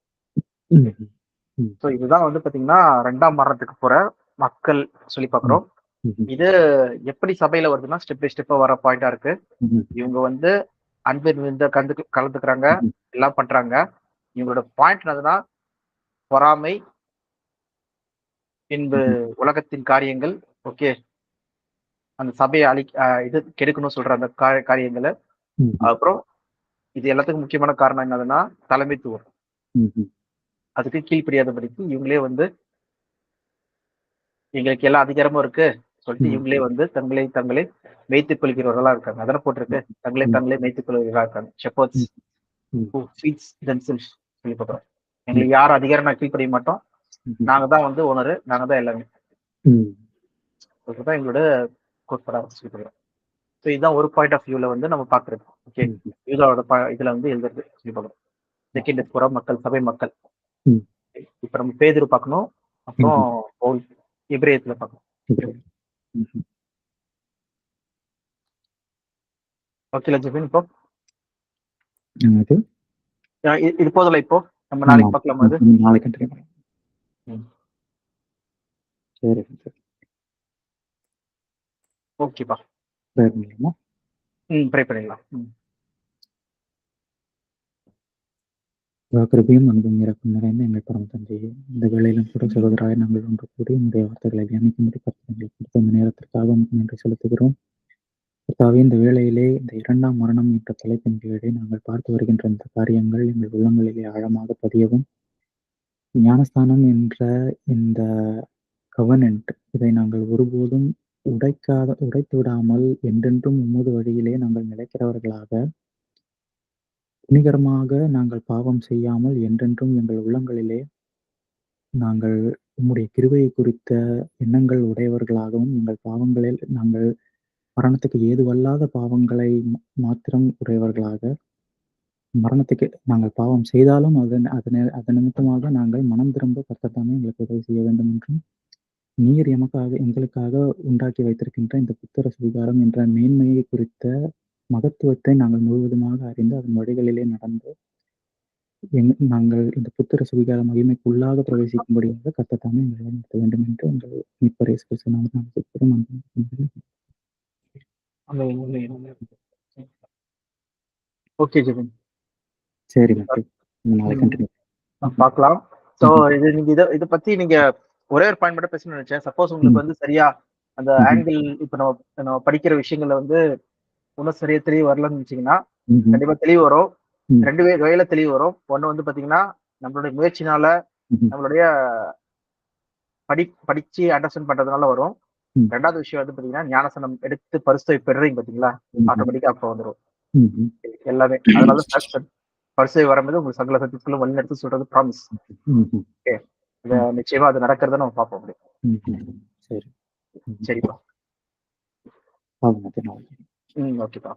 ஓகே. ம்ஹ்ம். ம். ஸோ இதுதான் வந்து பார்த்தீங்கன்னா, 2ஆம் மரணத்துக்கு போற மக்கள் சொல்லி ம். பார்க்குறோம். ம்ஹ்ம். இது எப்படி சபையில வருதுன்னா, ஸ்டெப் பை ஸ்டெப்பா வர பாயிண்டா இருக்கு. ம்ஹ்ம். இவங்க வந்து அன்பின் விருந்த கலந்துக்கிறாங்க, ம்ஹ்ம். எல்லாம் பண்றாங்க. இவங்களோட பாயிண்ட் என்னதுன்னா, பொறாமை, பின்பு ம்ஹ்ம். உலகத்தின் காரியங்கள், ஓகே. அந்த சபைய இது கெடுக்கணும்னு சொல்ற அந்த காரியங்கள. ம்ஹ்ம். அப்புறம் இது எல்லாத்துக்கும் முக்கியமான காரணம் என்னதுன்னா, தலைமைத்துவம். ம்ஹ்ம். அதுக்கு கீழ்ப்படியாதபடிக்கு இவங்களே வந்து, எங்களுக்கு எல்லா அதிகாரமும் இருக்கு சொல்லிட்டு ம். இவங்களே வந்து தங்களை மேய்த்துக் கொள்கிறவர்களா இருக்காங்க. அதானே போட்டிருக்கு. தங்களை ம். தாங்களே மேய்த்துக் கொள்கிறவர்களா இருக்காங்க. ஷெப்பர்ட்ஸ் ம். ம். ஹூ ஃபீட்ஸ் தெம்செல்வ்ஸ் சொல்லி பார்க்கிறோம். ம். எங்களுக்கு யாரும் அதிகாரமா கீழ்ப்படிய மாட்டோம். ம்ஹ்ம். நாங்க தான் வந்து ஓனரு. நாங்க தான் எல்லாமே. ம். இதுதான் எங்களோட கோட்பாடா சொல்லி பார்க்கிறோம். ஸோ இதுதான் ஒரு பாயிண்ட் ஆஃப் வியூல வந்து நம்ம பார்க்கிறது. ஓகே. ம்ஹ்ம். யூதாவோட இதுல வந்து எழுதுறது சொல்லி பார்க்கிறோம். செகண்ட் புற மக்கள், சபை மக்கள். ம். இப்ப நம்ம பேதுரு பார்க்கணும். அப்புறம் ம்ஹ்ம். பவுல், எபிரேயத்துல பார்க்கணும். இப்படி. ம்ஹ்ம். ஓகேல ஜெபின் இப்போ? என்னது? இது போதும்ல இப்போ? நம்ம ஆமா. நாளைக்கு பார்க்கலாமா அது? நாளைக்கு கண்டினியூ பண்ணலாம். ம். சரி. சரி. ஓகேப்பா. ப்ரேயர் பண்ணலாமா? ப்ரே பண்ணிடலாம். கிருபையும் அன்பும் இரக்கம் நிறைந்த எங்கள் பரம தந்தையே, இந்த வேளையிலும் கூட சகோதராய் நாங்கள் ஒன்று கூடி உங்களுடைய வார்த்தைகளை தியானிக்கும்படி கர்த்தர் எங்களுக்கு கொடுத்த இந்த நேரத்திற்காக உமக்கு நன்றி செலுத்துகிறோம். கர்த்தாவே, இந்த வேளையிலே இந்த 2ஆம் மரணம் என்ற தலைப்பின் கீழே நாங்கள் பார்த்து வருகின்ற இந்த காரியங்கள் எங்கள் உள்ளங்களிலே ஆழமாக பதியவும், ஞானஸ்நானம் என்ற இந்த கவனன்ட் இதை நாங்கள் ஒருபோதும் உடைத்து விடாமல் என்றென்றும் உமது வழியிலே நாங்கள் நிலைக்கிறவர்களாக, துணிகரமாக நாங்கள் பாவம் செய்யாமல் என்றென்றும் எங்கள் உள்ளங்களிலே நாங்கள் உம்முடைய கிருபையை குறித்த எண்ணங்கள் உடையவர்களாகவும், எங்கள் பாவங்களில் நாங்கள் மரணத்துக்கு ஏதுவல்லாத பாவங்களை மாத்திரம் உடையவர்களாக, மரணத்துக்கு நாங்கள் பாவம் செய்தாலும் அதன் நிமித்தமாக நாங்கள் மனம் திரும்ப கர்த்தர் தாமே எங்களுக்கு உதவி செய்ய வேண்டும் என்றும், நீர் எங்களுக்காக உண்டாக்கி வைத்திருக்கின்ற இந்த புத்திர சுவிகாரம் என்ற மேன்மையை குறித்த மகத்துவத்தை நாங்கள் முழுவதுமாக அறிந்து அதன் வழிகளிலே நடந்து நாங்கள் இந்த புத்திர சுவிகார மகிமைக்குள்ளாக பிரவேசிக்கும்படியாக கர்த்தர் தாமே எங்களை வழிநடத்த வேண்டும் என்று எங்கள் மீட்பர் இயேசு கிறிஸ்து நாமத்தில் ஜெபிக்கிறோம். ஓகே ஜெபின். சரி மேத்யூ. நாளைக்கு கண்டினியூ பார்க்கலாம். சோ இது நீங்க இத பத்தி நீங்க ஒரே ஒரு பாயிண்ட் மட்டும் பேசணும்னு நினைச்சேன். சப்போஸ் உங்களுக்கு வந்து சரியா அந்த ஆங்கிள் இப்ப நம்ம படிக்கிற விஷயங்கள்ல வந்து இன்னும் சரியா தெளிவு வரலன்னு நினைச்சீங்கன்னா கண்டிப்பா தெளிவு வரும். 2 வகையில தெளிவு வரும். ஒண்ணு வந்து பாத்தீங்கன்னா நம்மளுடைய முயற்சினால நம்மளுடைய படிச்சு அண்டர்ஸ்டாண்ட் பண்றதுனால வரும். 2வது விஷயம் வந்து பாத்தீங்கன்னா ஞானசனம் எடுத்து பரிசுத்தை பெறுறீங்க பாத்தீங்களா, ஆட்டோமேட்டிக்கா அப்ப வந்துடும் எல்லாமே. அதனால பரிசை வரும்போது உங்களுக்கு சகல சத்தியத்துக்குள்ள வழி நடத்தி சொல்றது ப்ராமிஸ். ஓகே, நிச்சயமா அது நடக்கிறத நம்ம பார்ப்போம் முடியும். சரி, சரிப்பா. ஓகேப்பா.